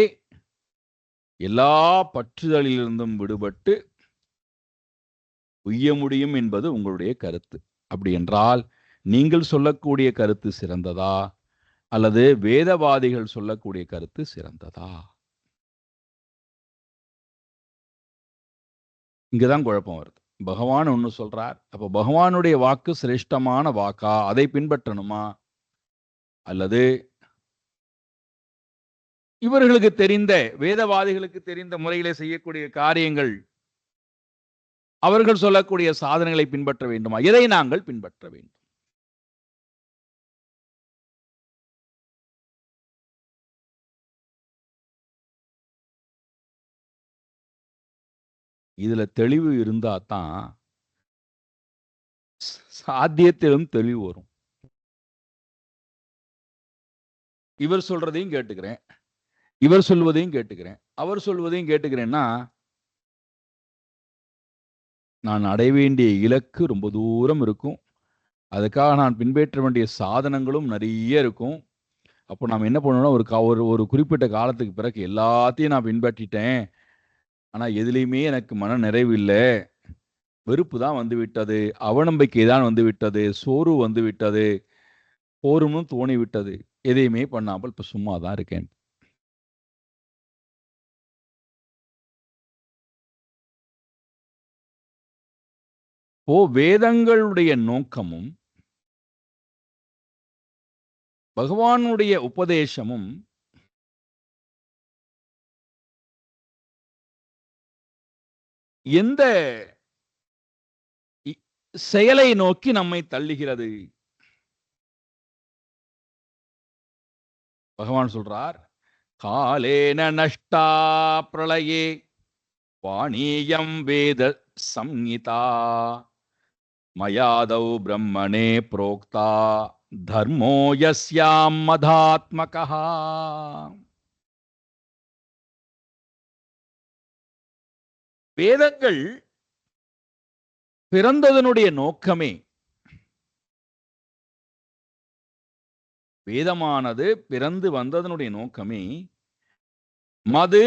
எல்லா பற்றுதலிலிருந்தும் விடுபட்டு உய்ய முடியும் என்பது உங்களுடைய கருத்து. அப்படி என்றால் நீங்கள் சொல்லக்கூடிய கருத்து சிறந்ததா அல்லது வேதவாதிகள் சொல்லக்கூடிய கருத்து சிறந்ததா? இங்கதான் குழப்பம் வருது. பகவான் ஒண்ணு சொல்றார், அப்ப பகவானுடைய வாக்கு சிரேஷ்டமான வாக்கா, அதை பின்பற்றணுமா? அல்லது இவர்களுக்கு தெரிந்த, வேதவாதிகளுக்கு தெரிந்த முறையிலே செய்யக்கூடிய காரியங்கள், அவர்கள் சொல்லக்கூடிய சாதனைகளை பின்பற்ற வேண்டுமா? எதை நாங்கள் பின்பற்ற வேண்டும்? இதுல தெளிவு இருந்தா தான் சாத்தியத்திலும் தெளிவு வரும். இவர் சொல்றதையும் கேட்டுக்கிறேன், இவர் சொல்வதையும் கேட்டுக்கிறேன், அவர் சொல்வதையும் கேட்டுக்கிறேன்னா நான் அடைய வேண்டிய இலக்கு ரொம்ப தூரம் இருக்கும். அதுக்காக நான் பின்பற்ற வேண்டிய சாதனங்களும் நிறைய இருக்கும். அப்போ நாம் என்ன பண்ணணும்னா, ஒரு குறிப்பிட்ட காலத்துக்கு பிறகு எல்லாத்தையும் நான் பின்பற்றிட்டேன், ஆனா எதுலையுமே எனக்கு மன நிறைவு இல்லை, வெறுப்பு தான் வந்து விட்டது, அவநம்பிக்கை தான் வந்து விட்டது, சோர்வு வந்து விட்டது, போரும்னு தோணி விட்டது, எதையுமே பண்ணாமல் இப்ப சும்மா தான் இருக்கேன். வேதங்களுடைய நோக்கமும் பகவானுடைய உபதேசமும் எந்த செயலை நோக்கி நம்மை தள்ளுகிறது? பகவான் சொல்றார், காலேன நஷ்டா பிரளயே வாணியம் வேத சம்ஹிதா மயாதௌ பிரம்மணே புரோக்தா தர்மோ யஸ்யாம் மதாத்மகா. வேதங்கள் பிறந்ததனுடைய நோக்கமே, வேதமானது பிறந்து வந்ததனுடைய நோக்கமே மது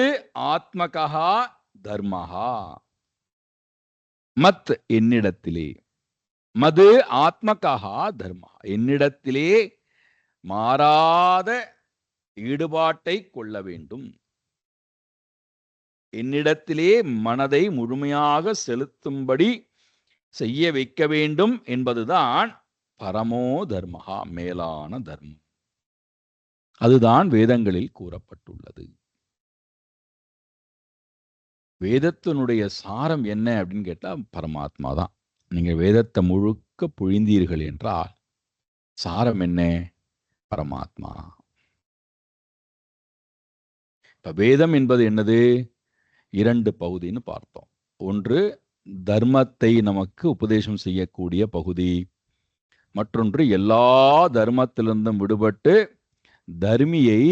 ஆத்மகா தர்மஹா. மத் என்னிடத்திலே, மது ஆத்மகா தர்மஹா, என்னிடத்திலே மாறாத ஈடுபாட்டை கொள்ள வேண்டும், என்னிடத்திலே மனதை முழுமையாக செலுத்தும்படி செய்ய வைக்க வேண்டும் என்பதுதான் பரமோ தர்மஹா, மேலான தர்மம். அதுதான் வேதங்களில் கூறப்பட்டுள்ளது. வேதத்தினுடைய சாரம் என்ன அப்படின்னு கேட்டா பரமாத்மா தான். நீங்க வேதத்தை முழுக்க பொழிந்தீர்கள் என்றால் சாரம் என்ன? பரமாத்மா. வேதம் என்பது என்னது? 2 பகுதின்னு பார்த்தோம். ஒன்று தர்மத்தை நமக்கு உபதேசம் செய்யக்கூடிய பகுதி, மற்றொன்று எல்லா தர்மத்திலிருந்தும் விடுபட்டு தர்மியை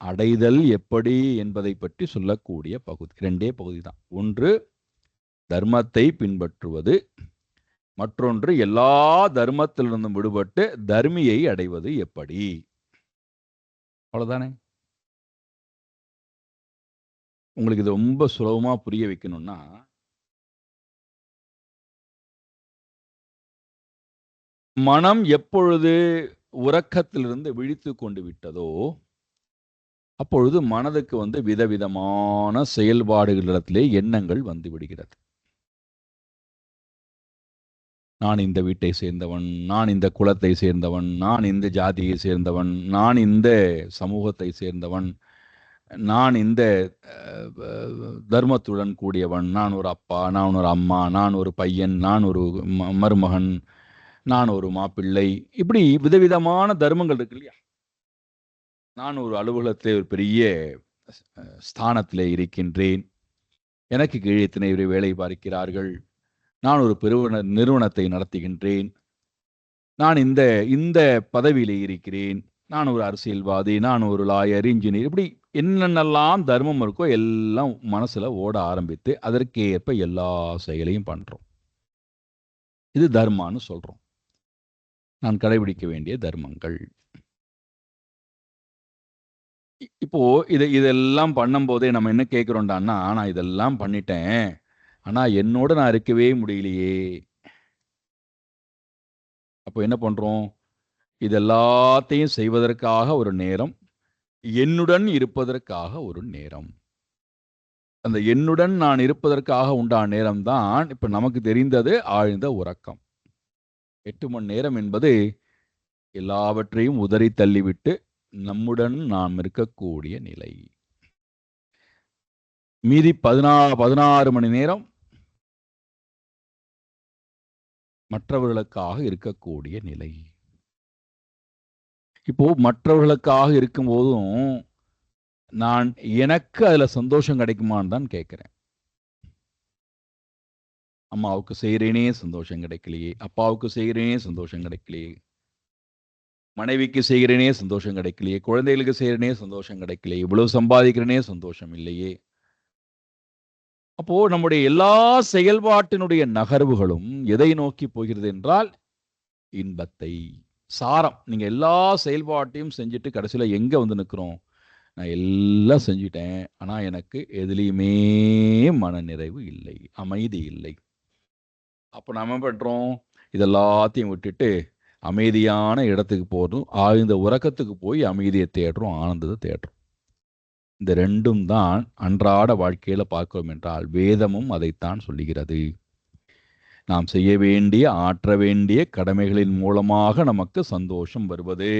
அடைதல் எப்படி என்பதை பற்றி சொல்லக்கூடிய பகுதி. 2 பகுதி தான். ஒன்று தர்மத்தை பின்பற்றுவது, மற்றொன்று எல்லா தர்மத்திலிருந்தும் விடுபட்டு தர்மியை அடைவது எப்படி. அவ்வளவுதானே? உங்களுக்கு இது ரொம்ப சுலபமா புரிய வைக்கணும்னா, மனம் எப்பொழுது உறக்கத்திலிருந்து விழித்து கொண்டு விட்டதோ அப்பொழுது மனதுக்கு விதவிதமான செயல்பாடுகளிடத்திலே எண்ணங்கள் வந்து விடுகிறது. நான் இந்த வீட்டை சேர்ந்தவன், நான் இந்த குலத்தை சேர்ந்தவன், நான் இந்த ஜாதியை சேர்ந்தவன், நான் இந்த சமூகத்தை சேர்ந்தவன், நான் இந்த தர்மத்துடன் கூடியவன், நான் ஒரு அப்பா, நான் ஒரு அம்மா, நான் ஒரு பையன், நான் ஒரு மருமகன், நான் ஒரு மாப்பிள்ளை, இப்படி விதவிதமான தர்மங்கள் இருக்கு இல்லையா? நான் ஒரு அலுவலகத்திலே ஒரு பெரிய ஸ்தானத்திலே இருக்கின்றேன், எனக்கு கீழே இத்தனை பேர் வேலை பார்க்கிறார்கள், நான் ஒரு நிறுவனத்தை நடத்துகின்றேன், நான் இந்த இந்த பதவியிலே இருக்கிறேன், நான் ஒரு அரசியல்வாதி, நான் ஒரு லாயர், இன்ஜினியர், இப்படி என்னென்னலாம் தர்மம் இருக்கோ எல்லாம் மனசுல ஓட ஆரம்பித்து அதற்கு ஏற்ப எல்லா செயலையும் பண்றோம். இது தர்மான்னு சொல்றோம். நான் கடைபிடிக்க வேண்டிய தர்மங்கள். இப்போ இதெல்லாம் பண்ணும்போதே நம்ம என்ன கேட்கிறோம்டான்னா, நான் இதெல்லாம் பண்ணிட்டேன், ஆனா என்னோட நான் இருக்கவே முடியலையே. அப்போ என்ன பண்றோம்? இது எல்லாத்தையும் செய்வதற்காக ஒரு நேரம், என்னுடன் இருப்பதற்காக ஒரு நேரம். அந்த என்னுடன் நான் இருப்பதற்காக உண்டான நேரம் தான் இப்ப நமக்கு தெரிந்தது ஆழ்ந்த உறக்கம். 8 மணி நேரம் என்பது எல்லாவற்றையும் உதறி தள்ளிவிட்டு நம்முடன் நாம் இருக்கக்கூடிய நிலை. மீதி 16 மணி நேரம் மற்றவர்களுக்காக இருக்கக்கூடிய நிலை. இப்போ மற்றவர்களுக்காக இருக்கும் போதும் நான் எனக்கு அதுல சந்தோஷம் கிடைக்குமான்னு தான் கேட்கிறேன். அம்மாவுக்கு செய்கிறேனே சந்தோஷம் கிடைக்கலையே, அப்பாவுக்கு செய்கிறேனே சந்தோஷம் கிடைக்கலையே, மனைவிக்கு செய்கிறேனே சந்தோஷம் கிடைக்கலையே, குழந்தைகளுக்கு செய்கிறேனே சந்தோஷம் கிடைக்கலையே, இவ்வளவு சம்பாதிக்கிறேனே சந்தோஷம் இல்லையே. அப்போ நம்முடைய எல்லா செயல்பாட்டினுடைய நகர்வுகளும் எதை நோக்கி போகிறது என்றால் இன்பத்தை. சாரம். நீங்க எல்லா செயல்பாட்டையும் செஞ்சுட்டு கடைசியில எங்க வந்து நிற்கிறோம்? நான் எல்லாம் செஞ்சுட்டேன், ஆனா எனக்கு எதுலையுமே மனநிறைவு இல்லை, அமைதி இல்லை. அப்போ நம்ம என்ன பண்றோம்? இதெல்லாத்தையும் விட்டுட்டு அமைதியான இடத்துக்கு போறோம், ஆழ்ந்த உறக்கத்துக்கு போய் அமைதியை தேடுறோம், ஆனந்தத்தை தேடுறோம். இந்த ரெண்டும் தான் அன்றாட வாழ்க்கையில பார்க்கிறோம் என்றால் வேதமும் அதைத்தான் சொல்லுகிறது. நாம் செய்ய வேண்டிய, ஆற்ற வேண்டிய கடமைகளின் மூலமாக நமக்கு சந்தோஷம் வருவது.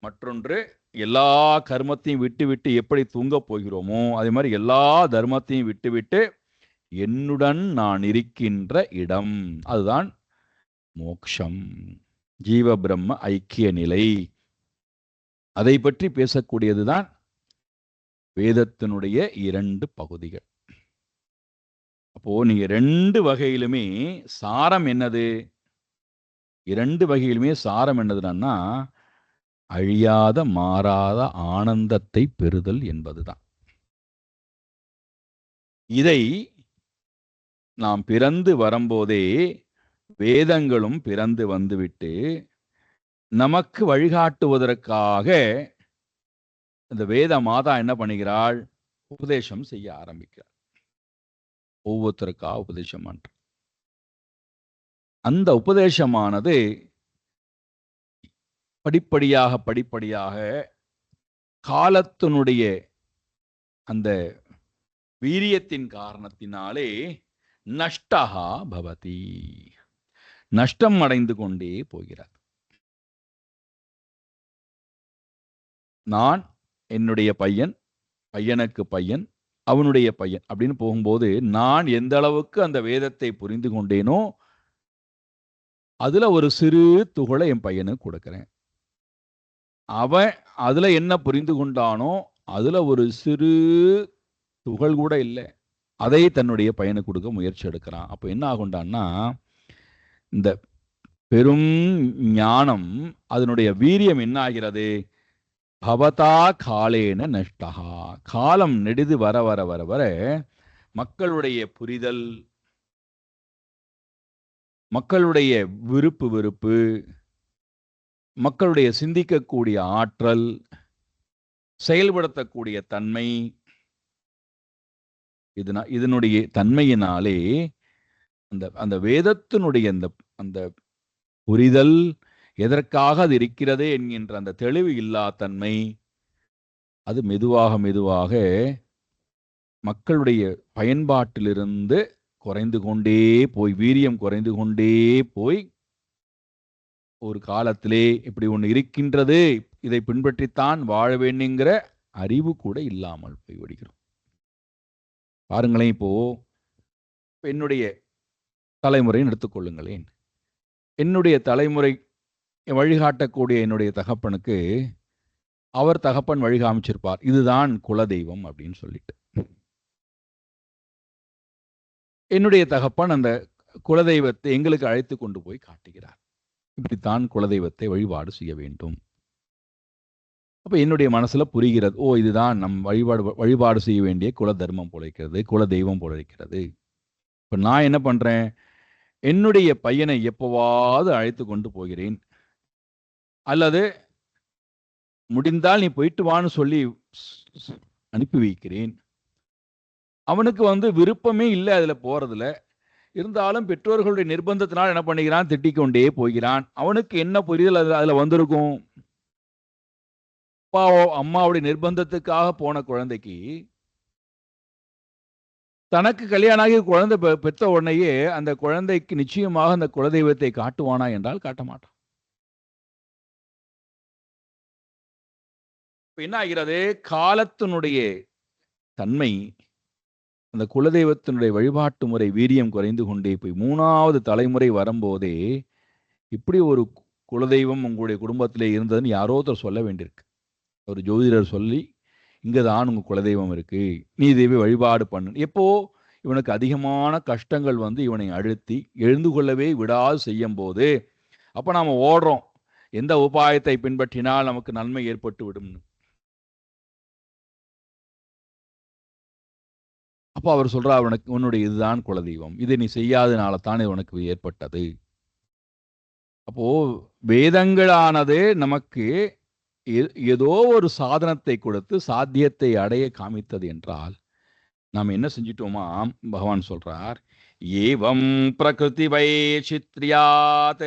மற்றொன்று, எல்லா கர்மத்தையும் விட்டு எப்படி தூங்கப் போகிறோமோ அதே மாதிரி எல்லா தர்மத்தையும் விட்டு என்னுடன் நான் இருக்கின்ற இடம், அதுதான் மோக்ஷம், ஜீவ பிரம்ம ஐக்கிய நிலை. அதை பற்றி பேசக்கூடியதுதான் வேதத்தினுடைய 2 பகுதிகள். அப்போ நீங்க 2 வகையிலுமே சாரம் என்னது? 2 வகையிலுமே சாரம் என்னதுன்னா, அழியாத மாறாத ஆனந்தத்தை பெறுதல் என்பதுதான். இதை நாம் பிறந்து வரும்போதே வேதங்களும் பிறந்து வந்துவிட்டு நமக்கு வழிகாட்டுவதற்காக இந்த வேத மாதா என்ன பண்ணுகிறாள்? உபதேசம் செய்ய ஆரம்பிக்கிறார். ஒவ்வொருத்தருக்கா உபதேசம் பண்ற. அந்த உபதேசமானது படிப்படியாக காலத்தினுடைய அந்த வீரியத்தின் காரணத்தினாலே நஷ்டஹா பவதி, நஷ்டம் அடைந்து கொண்டே போகிறார். நான், என்னுடைய பையன், பையனுக்கு பையன், அவனுடைய பையன் அப்படின்னு போகும்போது நான் எந்த அளவுக்கு அந்த வேதத்தை புரிந்து கொண்டேனோ அதுல ஒரு சிறு துகளை என் பையனுக்கு கொடுக்கிறேன். அவன் அதுல என்ன புரிந்து கொண்டானோ அதுல ஒரு சிறு துகள் கூட இல்லை. அதை தன்னுடைய பையனுக்கு கொடுக்க முயற்சி எடுக்கிறான். அப்போ என்ன ஆகுண்டான்னா, இந்த பெரும் ஞானம் அதனுடைய வீரியம் என்ன ஆகிறது? பவதா காலேன நஷ்டகா. காலம் நெடிது வர வர வர வர மக்களுடைய புரிதல், மக்களுடைய விருப்பு வெறுப்பு, மக்களுடைய சிந்திக்கக்கூடிய ஆற்றல், செயல்படுத்தக்கூடிய தன்மை, இதனுடைய தன்மையினாலே அந்த அந்த வேதத்தினுடைய அந்த அந்த புரிதல், எதற்காக அது இருக்கிறது என்கின்ற அந்த தெளிவு இல்லா தன்மை, அது மெதுவாக மெதுவாக மக்களுடைய பயன்பாட்டிலிருந்து குறைந்து கொண்டே போய், வீரியம் குறைந்து கொண்டே போய், ஒரு காலத்திலே இப்படி ஒன்று இருக்கின்றது, இதை பின்பற்றித்தான் வாழ வேண்டுங்கிற அறிவு கூட இல்லாமல் போய் விடுகிறோம். பாருங்களேன், இப்போ என்னுடைய தலைமுறைன்னு எடுத்துக்கொள்ளுங்களேன். என்னுடைய தலைமுறை வழிகாட்டக்கூடிய என்னுடைய தகப்பனுக்கு அவர் தகப்பன் வழி காமிச்சிருப்பார், இதுதான் குலதெய்வம் அப்படின்னு சொல்லிட்டு. என்னுடைய தகப்பன் அந்த குலதெய்வத்தை எங்களுக்கு அழைத்து கொண்டு போய் காட்டுகிறார், இப்படித்தான் குலதெய்வத்தை வழிபாடு செய்ய வேண்டும். அப்ப என்னுடைய மனசுல புரிகிறது, ஓ இதுதான் நம் வழிபாடு செய்ய வேண்டிய குல தர்மம் போல இருக்கிறது, குல தெய்வம் போல இருக்கிறது. இப்ப நான் என்ன பண்றேன்? என்னுடைய பையனை எப்பவாவது அழைத்து கொண்டு போகிறேன், அல்லது முடிந்தால் நீ போயிட்டு வான்னு சொல்லி அனுப்பி வைக்கிறேன். அவனுக்கு விருப்பமே இல்லை அதுல போறதுல. இருந்தாலும் பெற்றோர்களுடைய நிர்பந்தத்தினால் என்ன பண்ணுகிறான்? திட்டிக்கொண்டே போகிறான். அவனுக்கு என்ன புரிதல் அதுல வந்திருக்கும்? அம்மாவுடைய நிர்பந்தத்துக்காக போன குழந்தைக்கு தனக்கு கல்யாணம் ஆகி குழந்தை பெற்ற உடனேயே அந்த குழந்தைக்கு நிச்சயமாக அந்த குலதெய்வத்தை காட்டுவானா என்றால் காட்ட மாட்டான். என்ன ஆகிறது? காலத்தினுடைய தன்மை, அந்த குலதெய்வத்தினுடைய வழிபாட்டு முறை வீரியம் குறைந்து கொண்டே போய் 3வது தலைமுறை வரும்போதே இப்படி ஒரு குலதெய்வம் உங்களுடைய குடும்பத்திலே இருந்ததுன்னு யாரோ ஒருத்தர் சொல்ல வேண்டியிருக்கு. ஒரு ஜோதிடர் சொல்லி, இங்கதான் உங்க குலதெய்வம் இருக்கு, நீ இதை வழிபாடு பண்ணு. எப்போ இவனுக்கு அதிகமான கஷ்டங்கள் இவனை அழுத்தி எழுந்து கொள்ளவே விடாது செய்யும் போது, அப்ப நாம ஓடுறோம், எந்த உபாயத்தை பின்பற்றினால் நமக்கு நன்மை ஏற்பட்டு விடும். அப்போ அவர் சொல்றார், உன்னுடைய இதுதான் குலதெய்வம், இதை நீ செய்யாதனால தான் உனக்கு ஏற்பட்டது. அப்போ வேதங்களானது நமக்கு ஏதோ ஒரு சாதனத்தை கொடுத்து சாத்தியத்தை அடைய காமித்தது என்றால் நாம் என்ன செஞ்சிட்டோமா? பகவான் சொல்றார், ஏவம் பிரகிருதி வைசித்ரியாத்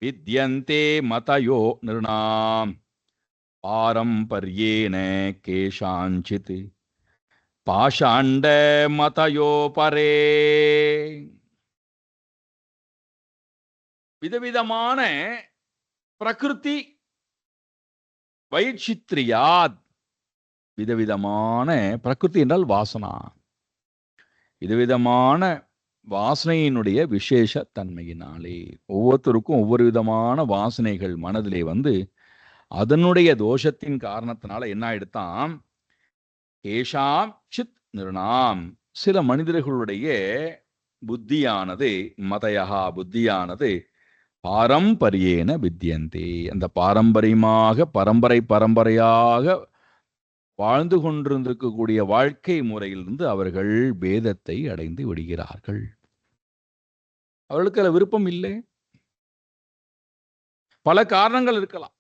வித்யந்தே மதயோ நிருணாம் பாரம்பர்யேன கேஷாஞ்சித் பாஷாண்ட மதயோ பரே. விதவிதமான பிரகிருதி வைசித்ரியாத், விதவிதமான பிரகிருதி என்றால் வாசனா, விதவிதமான வாசனையினுடைய விசேஷ தன்மையினாலே ஒவ்வொருத்தருக்கும் ஒவ்வொரு விதமான வாசனைகள் மனதிலே அதனுடைய தோஷத்தின் காரணத்தினால என்ன ஆயிடுத்தான்? கேஷாம் சித் நிருணாம், சில மனிதர்களுடைய புத்தியானது, மதயா புத்தியானது பாரம்பரியேன வித்யந்தே, அந்த பாரம்பரியமாக பரம்பரையாக வாழ்ந்து கொண்டிருந்திருக்கக்கூடிய வாழ்க்கை முறையிலிருந்து அவர்கள் பேதத்தை அடைந்து விடுகிறார்கள். அவர்களுக்கு அதில் விருப்பம் இல்லை. பல காரணங்கள் இருக்கலாம்,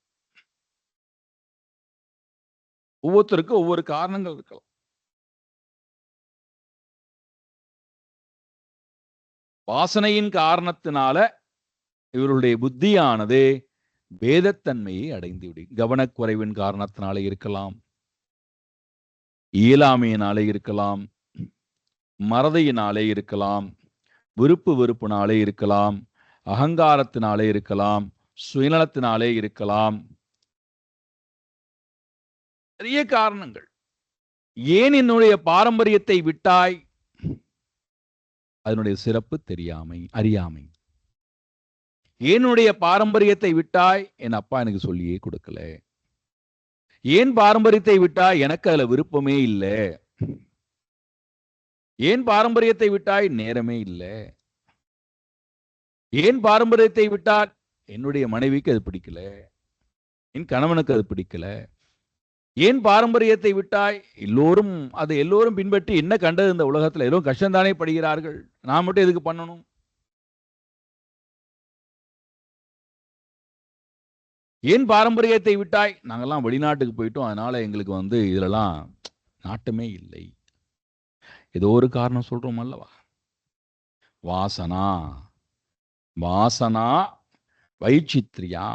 ஒவ்வொருத்தருக்கும் ஒவ்வொரு காரணங்கள் இருக்கலாம். வாசனையின் காரணத்தினால இவருடைய புத்தியானது பேதத்தன்மையை அடைந்து விடும். கவனக்குறைவின் காரணத்தினாலே இருக்கலாம், இயலாமையினாலே இருக்கலாம், மறதியினாலே இருக்கலாம், விருப்பு வெறுப்பினாலே இருக்கலாம், அகங்காரத்தினாலே இருக்கலாம், சுயநலத்தினாலே இருக்கலாம். நிறைய காரணங்கள். ஏன் என்னுடைய பாரம்பரியத்தை விட்டாய்? அதனுடைய சிறப்பு தெரியாமை, அறியாமை. என்னுடைய பாரம்பரியத்தை விட்டாய்? என் அப்பா எனக்கு சொல்லியே கொடுக்கல. ஏன் பாரம்பரியத்தை விட்டாய்? எனக்கு அதுல விருப்பமே இல்லை. ஏன் பாரம்பரியத்தை விட்டாய்? நேரமே இல்லை. ஏன் பாரம்பரியத்தை விட்டால்? என்னுடைய மனைவிக்கு அது பிடிக்கல, என் கணவனுக்கு அது பிடிக்கல. ஏன் பாரம்பரியத்தை விட்டாய்? எல்லோரும் பின்பற்றி என்ன கண்டது இந்த உலகத்துல? எல்லோரும் கஷ்டம்தானே படுகிறார்கள், நான் மட்டும் எதுக்கு பண்ணணும்? ஏன் பாரம்பரியத்தை விட்டாய்? நாங்கெல்லாம் வெளிநாட்டுக்கு போயிட்டோம், அதனால எங்களுக்கு இதுலலாம் நாட்டமே இல்லை. ஏதோ ஒரு காரணம் சொல்றோம் அல்லவா? வாசனா வாசனா வைச்சித்ரியா,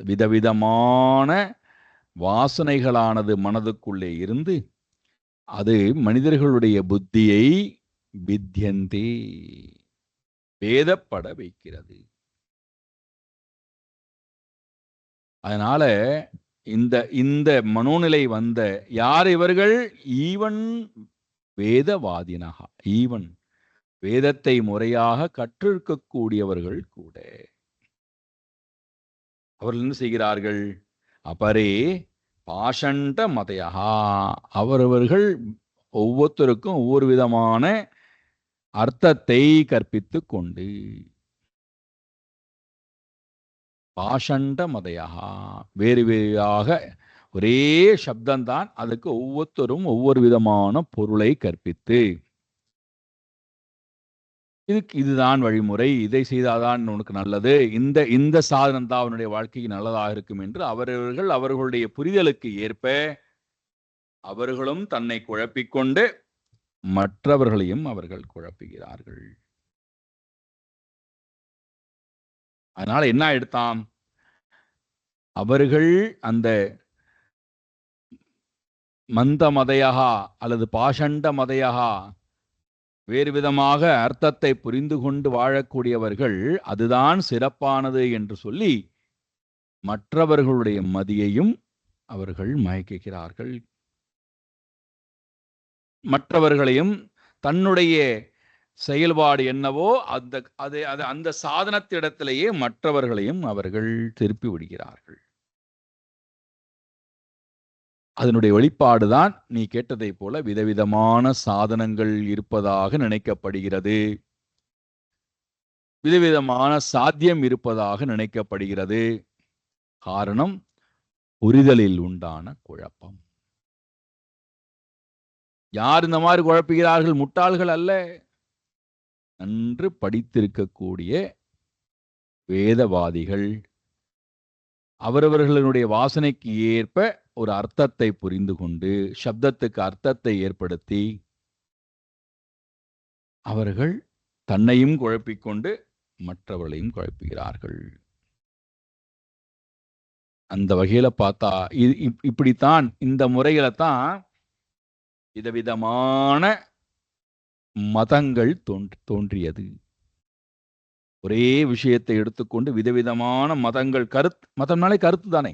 விதவிதமான வாசனைகளானது மனதுக்குள்ளே இருந்து அது மனிதர்களுடைய புத்தியை வித்யந்தே, வேதப்பட வைக்கிறது. அதனால இந்த மனோநிலை வந்த யார் இவர்கள்? ஈவன் வேதவாதினகா, ஈவன் வேதத்தை முறையாக கற்றிருக்கக்கூடியவர்கள் கூட அவர்கள் என்ன செய்கிறார்கள்? அபரே பாஷண்ட மதையா, அவரவர்கள் ஒவ்வொருத்தருக்கும் ஒவ்வொரு விதமான அர்த்தத்தை கற்பித்து கொண்டு, பாஷண்ட மதையா, வேறு வேறாக ஒரே சப்தம்தான், அதுக்கு ஒவ்வொருத்தரும் ஒவ்வொரு விதமான பொருளை கற்பித்து, இதுதான் வழிமுறை, இதை செய்தாதான் உனக்கு நல்லது, இந்த சாதனம் தான் அவனுடைய வாழ்க்கைக்கு நல்லதாக இருக்கும் என்று அவரவர்கள் அவர்களுடைய புரிதலுக்கு ஏற்ப அவர்களும் தன்னை குழப்பிக்கொண்டு மற்றவர்களையும் அவர்கள் குழப்புகிறார்கள். அதனால என்ன எடுத்தான்? அவர்கள் அந்த மந்த மதையகா அல்லது பாஷண்ட மதையகா, வேறு விதமாக அர்த்தத்தை புரிந்து கொண்டு வாழக்கூடியவர்கள் அதுதான் சிறப்பானது என்று சொல்லி மற்றவர்களுடைய மதியையும் அவர்கள் மயக்குகிறார்கள். மற்றவர்களையும் தன்னுடைய செயல்பாடு என்னவோ அந்த சாதனத்திடத்திலேயே மற்றவர்களையும் அவர்கள் திருப்பி விடுகிறார்கள். அதனுடைய வெளிப்பாடுதான் நீ கேட்டதை போல விதவிதமான சாதனங்கள் இருப்பதாக நினைக்கப்படுகிறது, விதவிதமான சாத்தியம் இருப்பதாக நினைக்கப்படுகிறது. காரணம் புரிதலில் உண்டான குழப்பம். யார் இந்த மாதிரி குழப்புகிறார்கள்? முட்டாள்கள் அல்ல, நன்று படித்திருக்கக்கூடிய வேதவாதிகள். அவரவர்களுடைய வாசனைக்கு ஏற்ப ஒரு அர்த்தத்தை புரிந்து கொண்டு சப்தத்துக்கு அர்த்தத்தை ஏற்படுத்தி அவர்கள் தன்னையும் குழப்பிக்கொண்டு மற்றவர்களையும் குழப்புகிறார்கள். அந்த வகையில பார்த்தா இப்படித்தான், இந்த முறையில தான் விதவிதமான மதங்கள் தோன்றியது. ஒரே விஷயத்தை எடுத்துக்கொண்டு விதவிதமான மதங்கள், மதம்னாலே கருத்து தானே.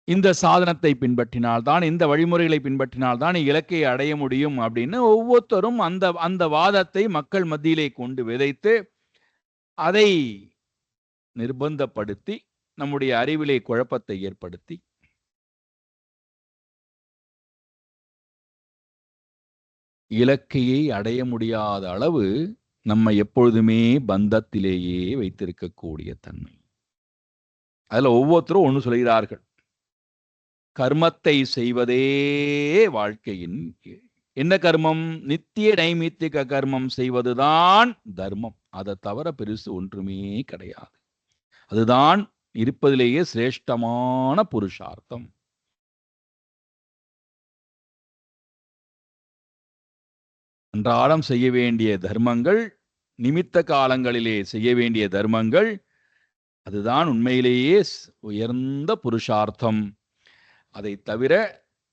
இந்த சாதனத்தை பின்பற்றினால்தான், இந்த வழிமுறைகளை பின்பற்றினால்தான் இலக்கை அடைய முடியும் அப்படின்னு ஒவ்வொருத்தரும் அந்த வாதத்தை மக்கள் மத்தியிலே கொண்டு விதைத்து அதை நிர்பந்தப்படுத்தி நம்முடைய அறிவிலே குழப்பத்தை ஏற்படுத்தி இலக்கையை அடைய முடியாத அளவு நம்ம எப்பொழுதுமே பந்தத்திலேயே வைத்திருக்கக்கூடிய தன்மை. அதுல ஒவ்வொருத்தரும் ஒன்று சொல்கிறார்கள், கர்மத்தை செய்வதே வாழ்க்கையின் என்ன கர்மம்? நித்திய நைமித்திக கர்மம் செய்வதுதான் தர்மம். அதை தவிர பெருசு ஒன்றுமே கிடையாது. அதுதான் இருப்பதிலேயே சிரேஷ்டமான புருஷார்த்தம். அன்றாடம் செய்ய வேண்டிய தர்மங்கள், நிமித்த காலங்களிலே செய்ய வேண்டிய தர்மங்கள், அதுதான் உண்மையிலேயே உயர்ந்த புருஷார்த்தம். அதை தவிர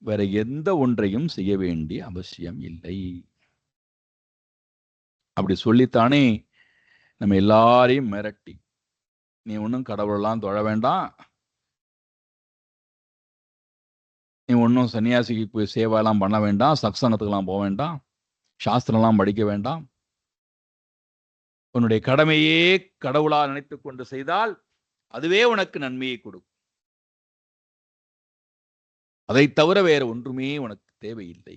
வேற எந்த ஒன்றையும் செய்ய வேண்டிய அவசியம் இல்லை. அப்படி சொல்லித்தானே நம்ம எல்லாரையும் மிரட்டி, நீ ஒன்றும் கடவுளெல்லாம் தொழ வேண்டாம், நீ ஒன்றும் சன்னியாசிக்கு போய் சேவையெல்லாம் பண்ண வேண்டாம், சத்சங்கத்துக்கெல்லாம் போக வேண்டாம், சாஸ்திரம்லாம் படிக்க வேண்டாம், உன்னுடைய கடமையே கடவுளா நினைத்து கொண்டு செய்தால் அதுவே உனக்கு நன்மையை கொடுக்கும். அதை தவிர வேற ஒன்றுமே உனக்கு தேவையில்லை.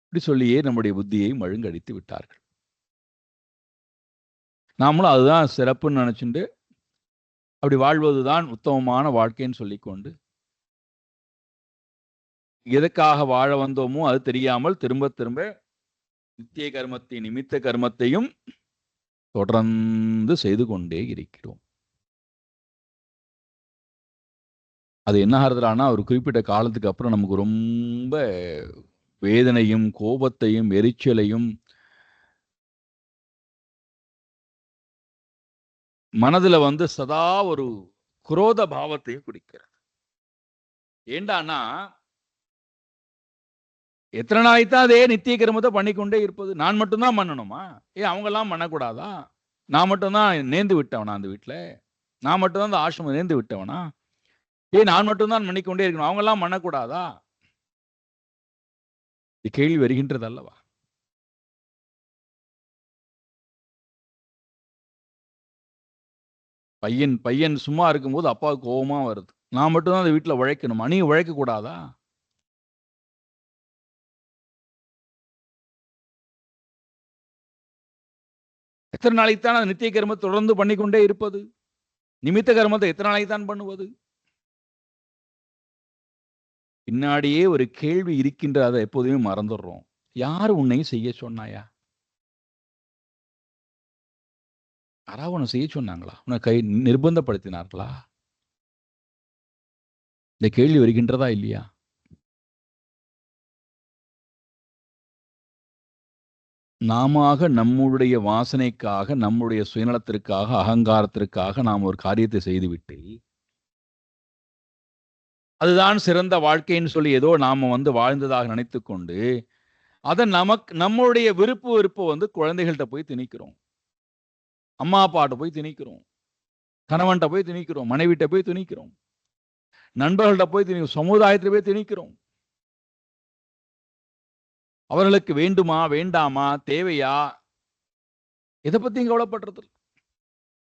இப்படி சொல்லியே நம்முடைய புத்தியை மழுங்கடித்து விட்டார்கள். நாமளும் அதுதான் சிறப்புன்னு நினைச்சுட்டு அப்படி வாழ்வதுதான் உத்தமமான வாழ்க்கைன்னு சொல்லிக்கொண்டு எதற்காக வாழ வந்தோமோ அது தெரியாமல் திரும்ப திரும்ப நித்திய கர்மத்தை நிமித்த கர்மத்தையும் தொடர்ந்து செய்து கொண்டே இருக்கிறோம். அது என்ன ஆகுறதுனா ஒரு குறிப்பிட்ட காலத்துக்கு அப்புறம் நமக்கு ரொம்ப வேதனையும் கோபத்தையும் எரிச்சலையும் மனதுல சதா ஒரு குரோத பாவத்தையும் குடிக்கிறது. ஏண்டானா எத்தனை நாளைத்தான் அதே நித்திய கர்மத்தை பண்ணிக்கொண்டே இருப்பது? நான் மட்டும்தான் பண்ணணுமா? அவங்க எல்லாம் பண்ணக்கூடாதா? நான் மட்டும்தான் நேர்ந்து விட்டவனா அந்த வீட்டுல? நான் மட்டும்தான் அந்த ஆசிரமம் நேர்ந்து விட்டவனா? நான் மட்டும்தான் பண்ணிக்கொண்டே இருக்கணும், அவங்க எல்லாம் பண்ணக்கூடாதா? கேள்வி வருகின்றது அல்லவா? பையன் சும்மா இருக்கும்போது அப்பாவுக்கு கோபமா வருது. நான் மட்டும்தான் அந்த வீட்டுல உழைக்கணுமா? நீ உழைக்க கூடாதா? எத்தனை நாளைக்கு தான் அந்த நித்திய கர்மத்தை தொடர்ந்து பண்ணிக்கொண்டே இருப்பது? நிமித்த கர்மத்தை எத்தனை நாளைக்கு தான் பண்ணுவது? பின்னாடியே ஒரு கேள்வி இருக்கின்றதை எப்போதுமே மறந்துடுறோம். யாரு உன்னை செய்ய சொன்னாயா? யாராவது உன்னை செய்ய சொன்னாங்களா? உன்னை நிர்பந்தப்படுத்தினார்களா? இந்த கேள்வி வருகின்றதா இல்லையா? நாமாக நம்முடைய வாசனைக்காக, நம்முடைய சுயநலத்திற்காக, அகங்காரத்திற்காக நாம் ஒரு காரியத்தை செய்துவிட்டு அதுதான் சிறந்த வாழ்க்கைன்னு சொல்லி ஏதோ நாம வாழ்ந்ததாக நினைத்துக் கொண்டு அதை நம்முடைய வெறுப்பு குழந்தைகள்கிட்ட போய் திணிக்கிறோம், அம்மா அப்பாட்ட போய் திணிக்கிறோம், கணவன்கிட்ட போய் திணிக்கிறோம், மனைவிட்ட போய் திணிக்கிறோம், நண்பர்கள்ட்ட போய் திணிக்கிறோம், சமுதாயத்தில் போய் திணிக்கிறோம். அவர்களுக்கு வேண்டுமா வேண்டாமா தேவையா எதை பத்தியும் கவலைப்படுறது?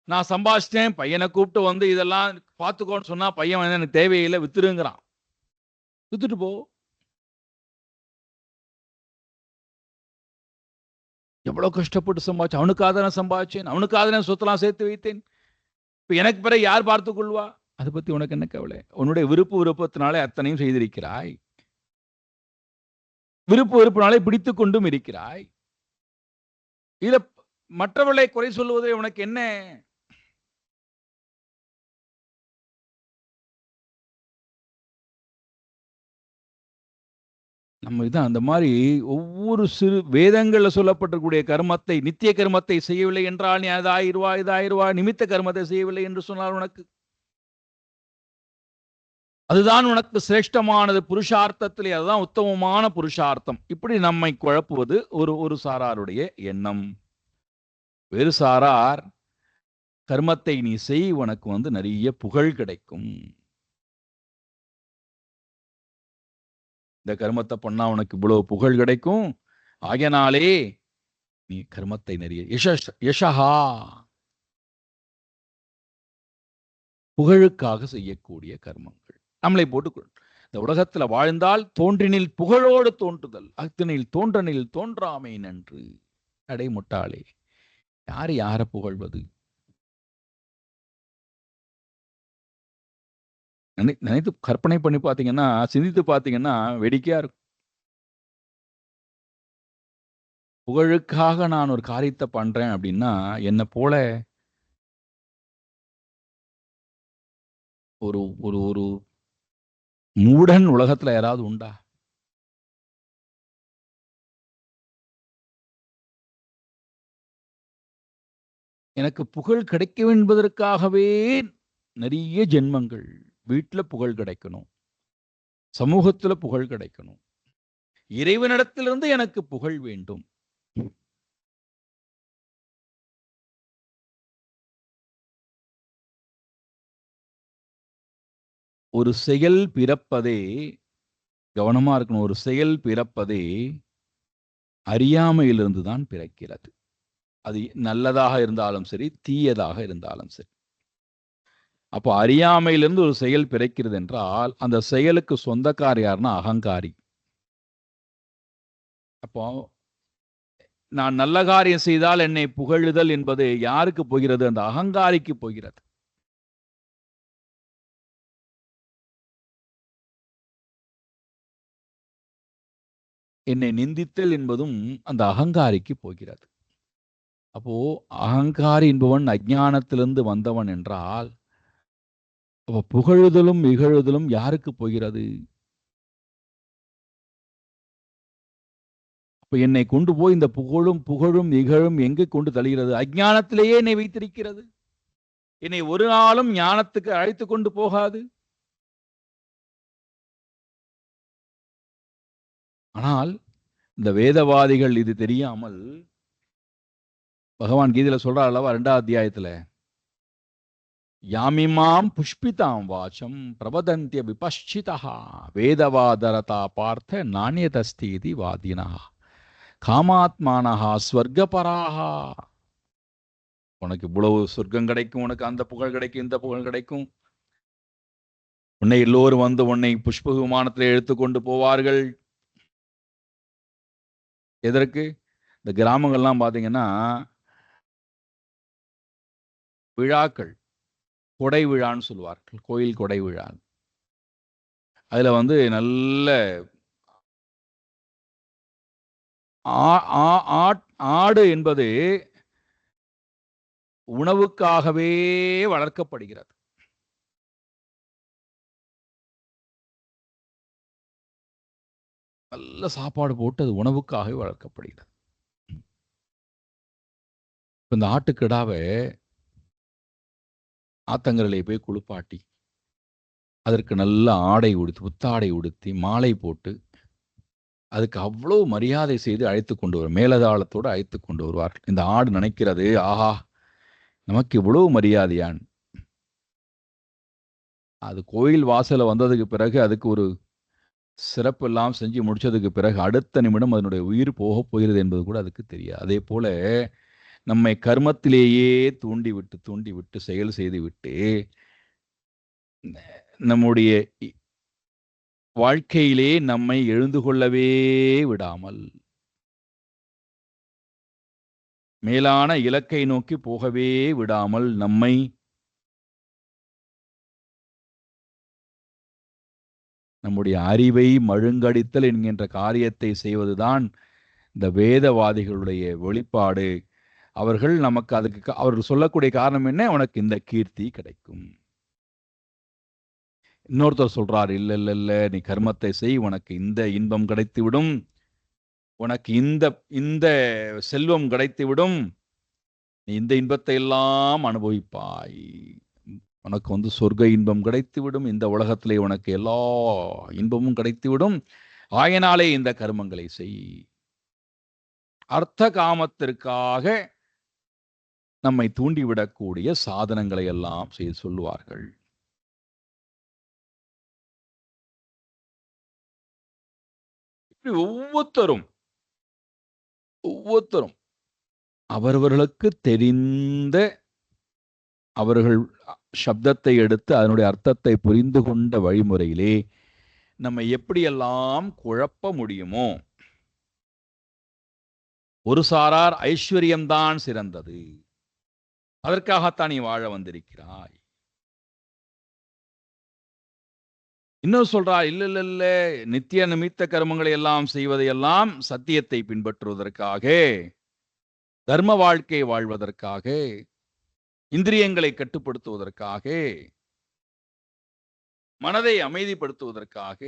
நான் சம்பாதிச்சிட்டேன், பையனை கூப்பிட்டு இதெல்லாம் பார்த்துக்கோன்னு சொன்னா பையன் எனக்கு தேவையில்லை வித்துருங்கிறான். வித்துட்டு போ. எவ்வளவு கஷ்டப்பட்டு சம்பாதிச்சு அவனுக்காக தானே சம்பாதிச்சேன், அவனுக்காக தானே சொத்தெல்லாம் சேர்த்து வைத்தேன். இப்ப எனக்கு பிறகு யார் பார்த்துக் கொள்வா? அதை பத்தி உனக்கு என்ன கவலை? உன்னுடைய விருப்பத்தினாலே அத்தனையும் செய்திருக்கிறாய். விருப்பினாலே பிடித்துக் கொண்டும் இருக்கிறாய். இத மற்றவர்களை குறை சொல்லுவதே உனக்கு என்ன? நம்ம இதான் அந்த மாதிரி ஒவ்வொரு சிறு வேதங்கள்ல சொல்லப்பட்டிருக்கூடிய கர்மத்தை, நித்திய கர்மத்தை செய்யவில்லை என்றால் நீ இதாயிருவா, நிமித்த கர்மத்தை செய்யவில்லை என்று சொன்னால் உனக்கு அதுதான் உனக்கு சிரேஷ்டமானது. புருஷார்த்தத்திலே அதுதான் உத்தமமான புருஷார்த்தம். இப்படி நம்மை குழப்புவது ஒரு சாராருடைய எண்ணம். வேறு சாரார் கர்மத்தை நீ செய், உனக்கு நிறைய புகழ் கிடைக்கும். இந்த கர்மத்தை பண்ணா உனக்கு இவ்வளவு புகழ் கிடைக்கும், ஆகையினாலே நீ கர்மத்தை நிறைய யசஹா புகழுக்காக செய்யக்கூடிய கர்மங்கள் நம்மளை போட்டுக்கொள். இந்த உலகத்துல வாழ்ந்தால் தோன்றினில் புகழோடு தோன்றுதல், அத்தனில் தோன்றனில் தோன்றாமை நன்று. அடைமுட்டாளே, யாரு யார புகழ்வது? நினைத்து கற்பனை பண்ணி பார்த்தீங்கன்னா, சிந்தித்து பார்த்தீங்கன்னா வேடிக்கையா இருக்கும். புகழுக்காக நான் ஒரு காரியத்தை பண்றேன் அப்படின்னா என்ன போல ஒரு ஒரு ஒரு மூடன் உலகத்துல யாராவது உண்டா? எனக்கு புகழ் கிடைக்கும் என்பதற்காகவே நிறைய ஜென்மங்கள். வீட்டுல புகழ் கிடைக்கணும், சமூகத்துல புகழ் கிடைக்கணும், இறைவனிடத்திலிருந்து எனக்கு புகழ் வேண்டும். ஒரு செயல் பிறப்பதே, கவனமா இருக்கணும், ஒரு செயல் பிறப்பதே அறியாமையிலிருந்து தான் பிறக்கிறது. அது நல்லதாக இருந்தாலும் சரி, தீயதாக இருந்தாலும் சரி. அப்போ அறியாமையிலிருந்து ஒரு செயல் பிறக்கிறது என்றால் அந்த செயலுக்கு சொந்தக்கார் யாருன்னா அகங்காரி. அப்போ நான் நல்ல காரியம் செய்தால் என்னை புகழுதல் என்பது யாருக்கு போகிறது? அந்த அகங்காரிக்கு போகிறது. என்னை நிந்தித்தல் என்பதும் அந்த அகங்காரிக்கு போகிறது. அப்போ அகங்காரி என்பவன் அஞ்ஞானத்திலிருந்து வந்தவன் என்றால், அப்போ புகழுதலும் இகழுதலும் யாருக்கு போகிறது? அப்ப என்னை கொண்டு போய் இந்த புகழும் இகழும் எங்கே கொண்டு தள்ளுகிறது? அஞ்ஞானத்திலேயே என்னை வைத்திருக்கிறது. என்னை ஒரு நாளும் ஞானத்துக்கு அழைத்து கொண்டு போகாது. ஆனால் இந்த வேதவாதிகள் இது தெரியாமல் பகவான் கீதையில சொல்றார் அல்லவா 2வது அத்தியாயத்துல, யாமிமாம் புஷ்பிதாம் வாச்சம் பிரபதந்திய விபஷ்சிதா வேதவாதரதா பார்த்த நானியதஸ்தி இது வாதினா காமாத்மானஹா ஸ்வர்கபராஹா. உனக்கு இவ்வளவு சொர்க்கம் கிடைக்கும், உனக்கு அந்த புகழ் கிடைக்கும், இந்த புகழ் கிடைக்கும், உன்னை எல்லோரும் வந்து உன்னை புஷ்ப விமானத்தில் எடுத்துக்கொண்டு போவார்கள். எதற்கு? இந்த கிராமங்கள்லாம் பார்த்தீங்கன்னா விழாக்கள், கொடை விழான்னு சொல்லுவார்கள், கோயில் கொடை விழா. அதுல வந்து நல்ல ஆடு என்பது உணவுக்காகவே வளர்க்கப்படுகிறது. நல்ல சாப்பாடு போட்டு அது உணவுக்காகவே வளர்க்கப்படுகிறது. இந்த ஆட்டுக்கிடாவை ஆத்தங்கரையிலே போய் குளிப்பாட்டி அதற்கு நல்ல ஆடை உடுத்தி, புத்தாடை உடுத்தி, மாலை போட்டு அதுக்கு அவ்வளவு மரியாதை செய்து அழைத்து கொண்டு வரும், மேலதாளத்தோடு அழைத்து கொண்டு வருவார்கள். இந்த ஆடு நினைக்கிறது, ஆஹா நமக்கு இவ்வளவு மரியாதையான். அது கோயில் வாசல வந்ததுக்கு பிறகு அதுக்கு ஒரு சிறப்பு எல்லாம் செஞ்சு முடிச்சதுக்கு பிறகு அடுத்த நிமிடம் அதனுடைய உயிர் போக போகிறது என்பது கூட அதுக்கு தெரியாது. அதே போல நம்மை கர்மத்திலேயே தூண்டி விட்டு செயல் செய்து விட்டு நம்முடைய வாழ்க்கையிலே நம்மை எழுந்து கொள்ளவே விடாமல், மேலான இலக்கை நோக்கி போகவே விடாமல் நம்முடைய அறிவை மழுங்கடித்தல் என்கின்ற காரியத்தை செய்வதுதான் இந்த வேதவாதிகளுடைய வெளிப்பாடு. அவர்கள் நமக்கு அதுக்கு அவர்கள் சொல்லக்கூடிய காரணம் என்ன? உனக்கு இந்த கீர்த்தி கிடைக்கும். இன்னொருத்தர் சொல்றார், இல்ல இல்ல இல்ல நீ கர்மத்தை செய், உனக்கு இந்த இன்பம் கிடைத்து விடும், உனக்கு இந்த இந்த செல்வம் கிடைத்து விடும், நீ இந்த இன்பத்தை எல்லாம் அனுபவிப்பாய், உனக்கு வந்து சொர்க்க இன்பம் கிடைத்து விடும், இந்த உலகத்திலே உனக்கு எல்லா இன்பமும் கிடைத்து விடும், ஆயனாலே இந்த கர்மங்களை செய். அர்த்த காமத்திற்காக நம்மை தூண்டிவிடக்கூடிய சாதனங்களை எல்லாம் செய்து சொல்லுவார்கள். இப்படி ஒவ்வொருத்தரும் அவரவர்களுக்கு தெரிந்த, அவர்கள் சப்தத்தை எடுத்து அதனுடைய அர்த்தத்தை புரிந்து கொண்ட வழிமுறையிலே நம்ம எப்படியெல்லாம் குழப்ப முடியுமோ. ஒரு சாரார் ஐஸ்வர்யம்தான் சிறந்தது, அதற்காகத்தான் நீ வாழ வந்திருக்கிறாய். இன்னும் சொல்றா, இல்ல இல்ல இல்ல நித்திய நிமித்த கர்மங்களை எல்லாம் செய்வதையெல்லாம் சத்தியத்தை பின்பற்றுவதற்காக, தர்ம வாழ்க்கை வாழ்வதற்காக, இந்திரியங்களை கட்டுப்படுத்துவதற்காக, மனதை அமைதிப்படுத்துவதற்காக.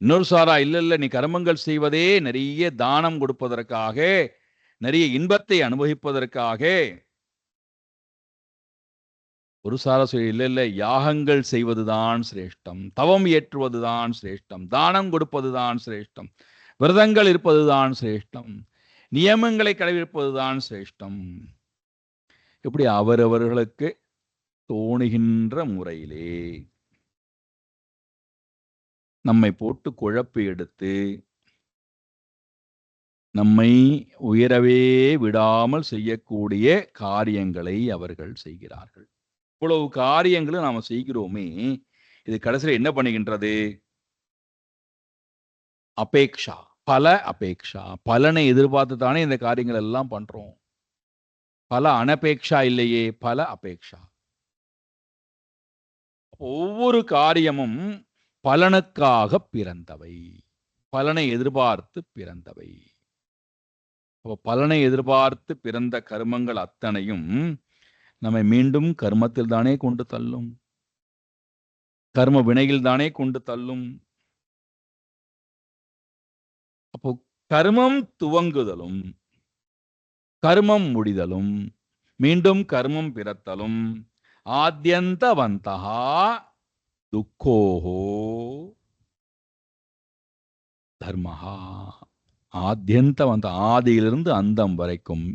இன்னொரு சாரா, இல்ல இல்ல நீ கர்மங்கள் செய்வதே நிறைய தானம் கொடுப்பதற்காக, நிறைய இன்பத்தை அனுபவிப்பதற்காக. ஒரு சாரா சொல்லி, இல்ல இல்ல யாகங்கள் செய்வதுதான் சிரேஷ்டம், தவம் ஏற்றுவதுதான் சிரேஷ்டம், தானம் கொடுப்பதுதான் சிரேஷ்டம், விரதங்கள் இருப்பதுதான் சிரேஷ்டம், நியமங்களை கடைபிடிப்பதுதான் சிரேஷ்டம். இப்படி அவரவர்களுக்கு தோணுகின்ற முறையிலே நம்மை போட்டு குழப்பி எடுத்து நம்மை உயரவே விடாமல் செய்யக்கூடிய காரியங்களை அவர்கள் செய்கிறார்கள். இவ்வளவு காரியங்களும் நாம செய்கிறோமே, இது கடைசியில் என்ன பண்ணுகின்றது? அபேக்ஷா, பல அபேக்ஷா, பலனை எதிர்பார்த்து தானே இந்த காரியங்கள் எல்லாம் பண்றோம். பல அனபேக்ஷா இல்லையே, பல அபேக்ஷா. ஒவ்வொரு காரியமும் பலனுக்காக பிறந்தவை, பலனை எதிர்பார்த்து பிறந்தவை. பலனை எதிர்பார்த்து பிறந்த கர்மங்கள் அத்தனையும் நம்மை மீண்டும் கர்மத்தில் தானே கொண்டு தள்ளும், கர்ம வினையில் தானே கொண்டு தள்ளும். அப்போ கர்மம் துவங்குதலும் கர்மம் முடிதலும் மீண்டும் கர்மம் பிறத்தலும் ஆத்யந்தவந்தஹா துக்கோஹோ தர்மஹா. ஆத்யந்தவந்த, ஆதியிலிருந்து அந்தம் வரைக்கும்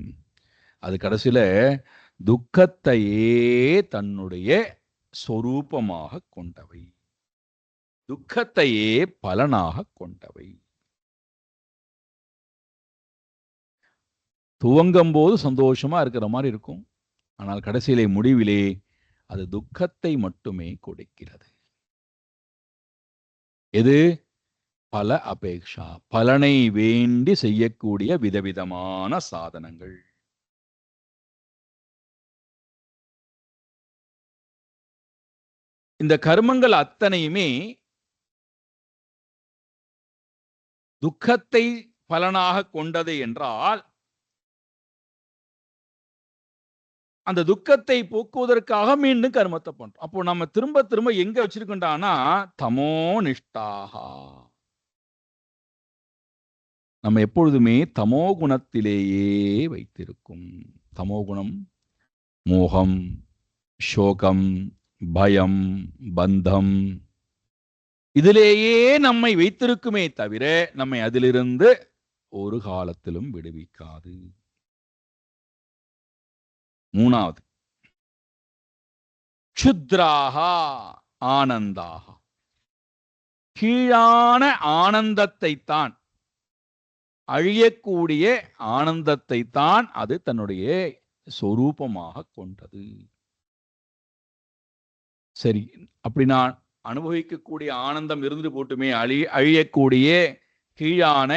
அது கடைசியில துக்கத்தையே தன்னுடைய சொரூபமாக கொண்டவை, துக்கத்தையே பலனாக கொண்டவை. துவங்கும் போது சந்தோஷமா இருக்கிற மாதிரி இருக்கும், ஆனால் கடைசியிலே முடிவிலே அது துக்கத்தை மட்டுமே கொடுக்கிறது. எது? பல அபேக்ஷா, பலனை வேண்டி செய்யக்கூடிய விதவிதமான சாதனங்கள். இந்த கர்மங்கள் அத்தனையுமே துக்கத்தை பலனாக கொண்டது என்றால், அந்த துக்கத்தை போக்குவதற்காக மீண்டும் கர்மத்தை பண்றோம். அப்போ நம்ம திரும்ப திரும்ப எங்க வச்சிருக்கோம்டானா தமோ நிஷ்டாகா. நம்ம எப்பொழுதுமே தமோ குணத்திலேயே வைத்திருக்கும். தமோ குணம் மோகம், சோகம், பயம், பந்தம், இதிலேயே நம்மை வைத்திருக்குமே தவிர நம்மை அதிலிருந்து ஒரு காலத்திலும் விடுவிக்காது. மூணாவது, க்ஷுத்ராஹா ஆனந்தாக, கீழான ஆனந்தத்தை தான், அழியக்கூடிய ஆனந்தத்தை தான் அது தன்னுடைய சொரூபமாக கொண்டது. சரி, அப்படி நான் அனுபவிக்கக்கூடிய ஆனந்தம் இருந்து போட்டுமே, அழியக்கூடிய கீழான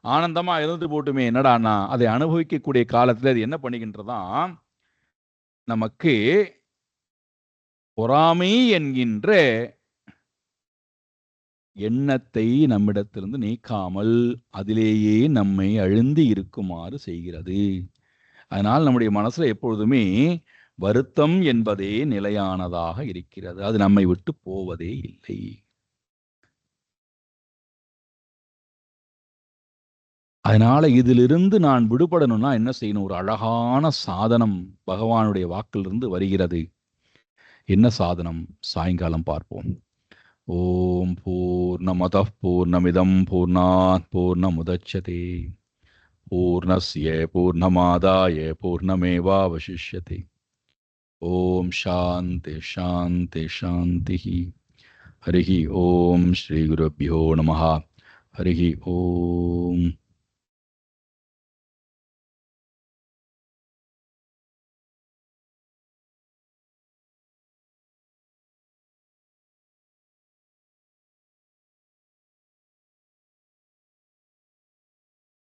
ஆனந்தமா இருந்து போட்டுமே, என்னடானா அதை அனுபவிக்கக்கூடிய காலத்துல அது என்ன பண்ணுகின்றதான், நமக்கு பொறாமை என்கின்ற எண்ணத்தை நம்மிடத்திலிருந்து நீக்காமல் அதிலேயே நம்மை அழுந்தி இருக்குமாறு செய்கிறது. அதனால் நம்முடைய மனசுல எப்பொழுதுமே வருத்தம் என்பதே நிலையானதாக இருக்கிறது, அது நம்மை விட்டு போவதே இல்லை. அதனால இதிலிருந்து நான் விடுபடணும்னா என்ன செய்யணும்? ஒரு அழகான சாதனம் பகவானுடைய வாக்கிலிருந்து வருகிறது. என்ன சாதனம்? சாயங்காலம் பார்ப்போம். ஓம் பூர்ணமதః பூர்ணமிதம் பூர்ணாத் பூர்ணமுதச்யதே பூர்ணஸ்ய பூர்ணமாதாய பூர்ணமேவாவசிஷ்யதே. ஓம் சாந்தி சாந்தி சாந்தி. ஹரிஹி ஓம். ஸ்ரீ குருभ्यो நமः. ஹரிஹி ஓம்.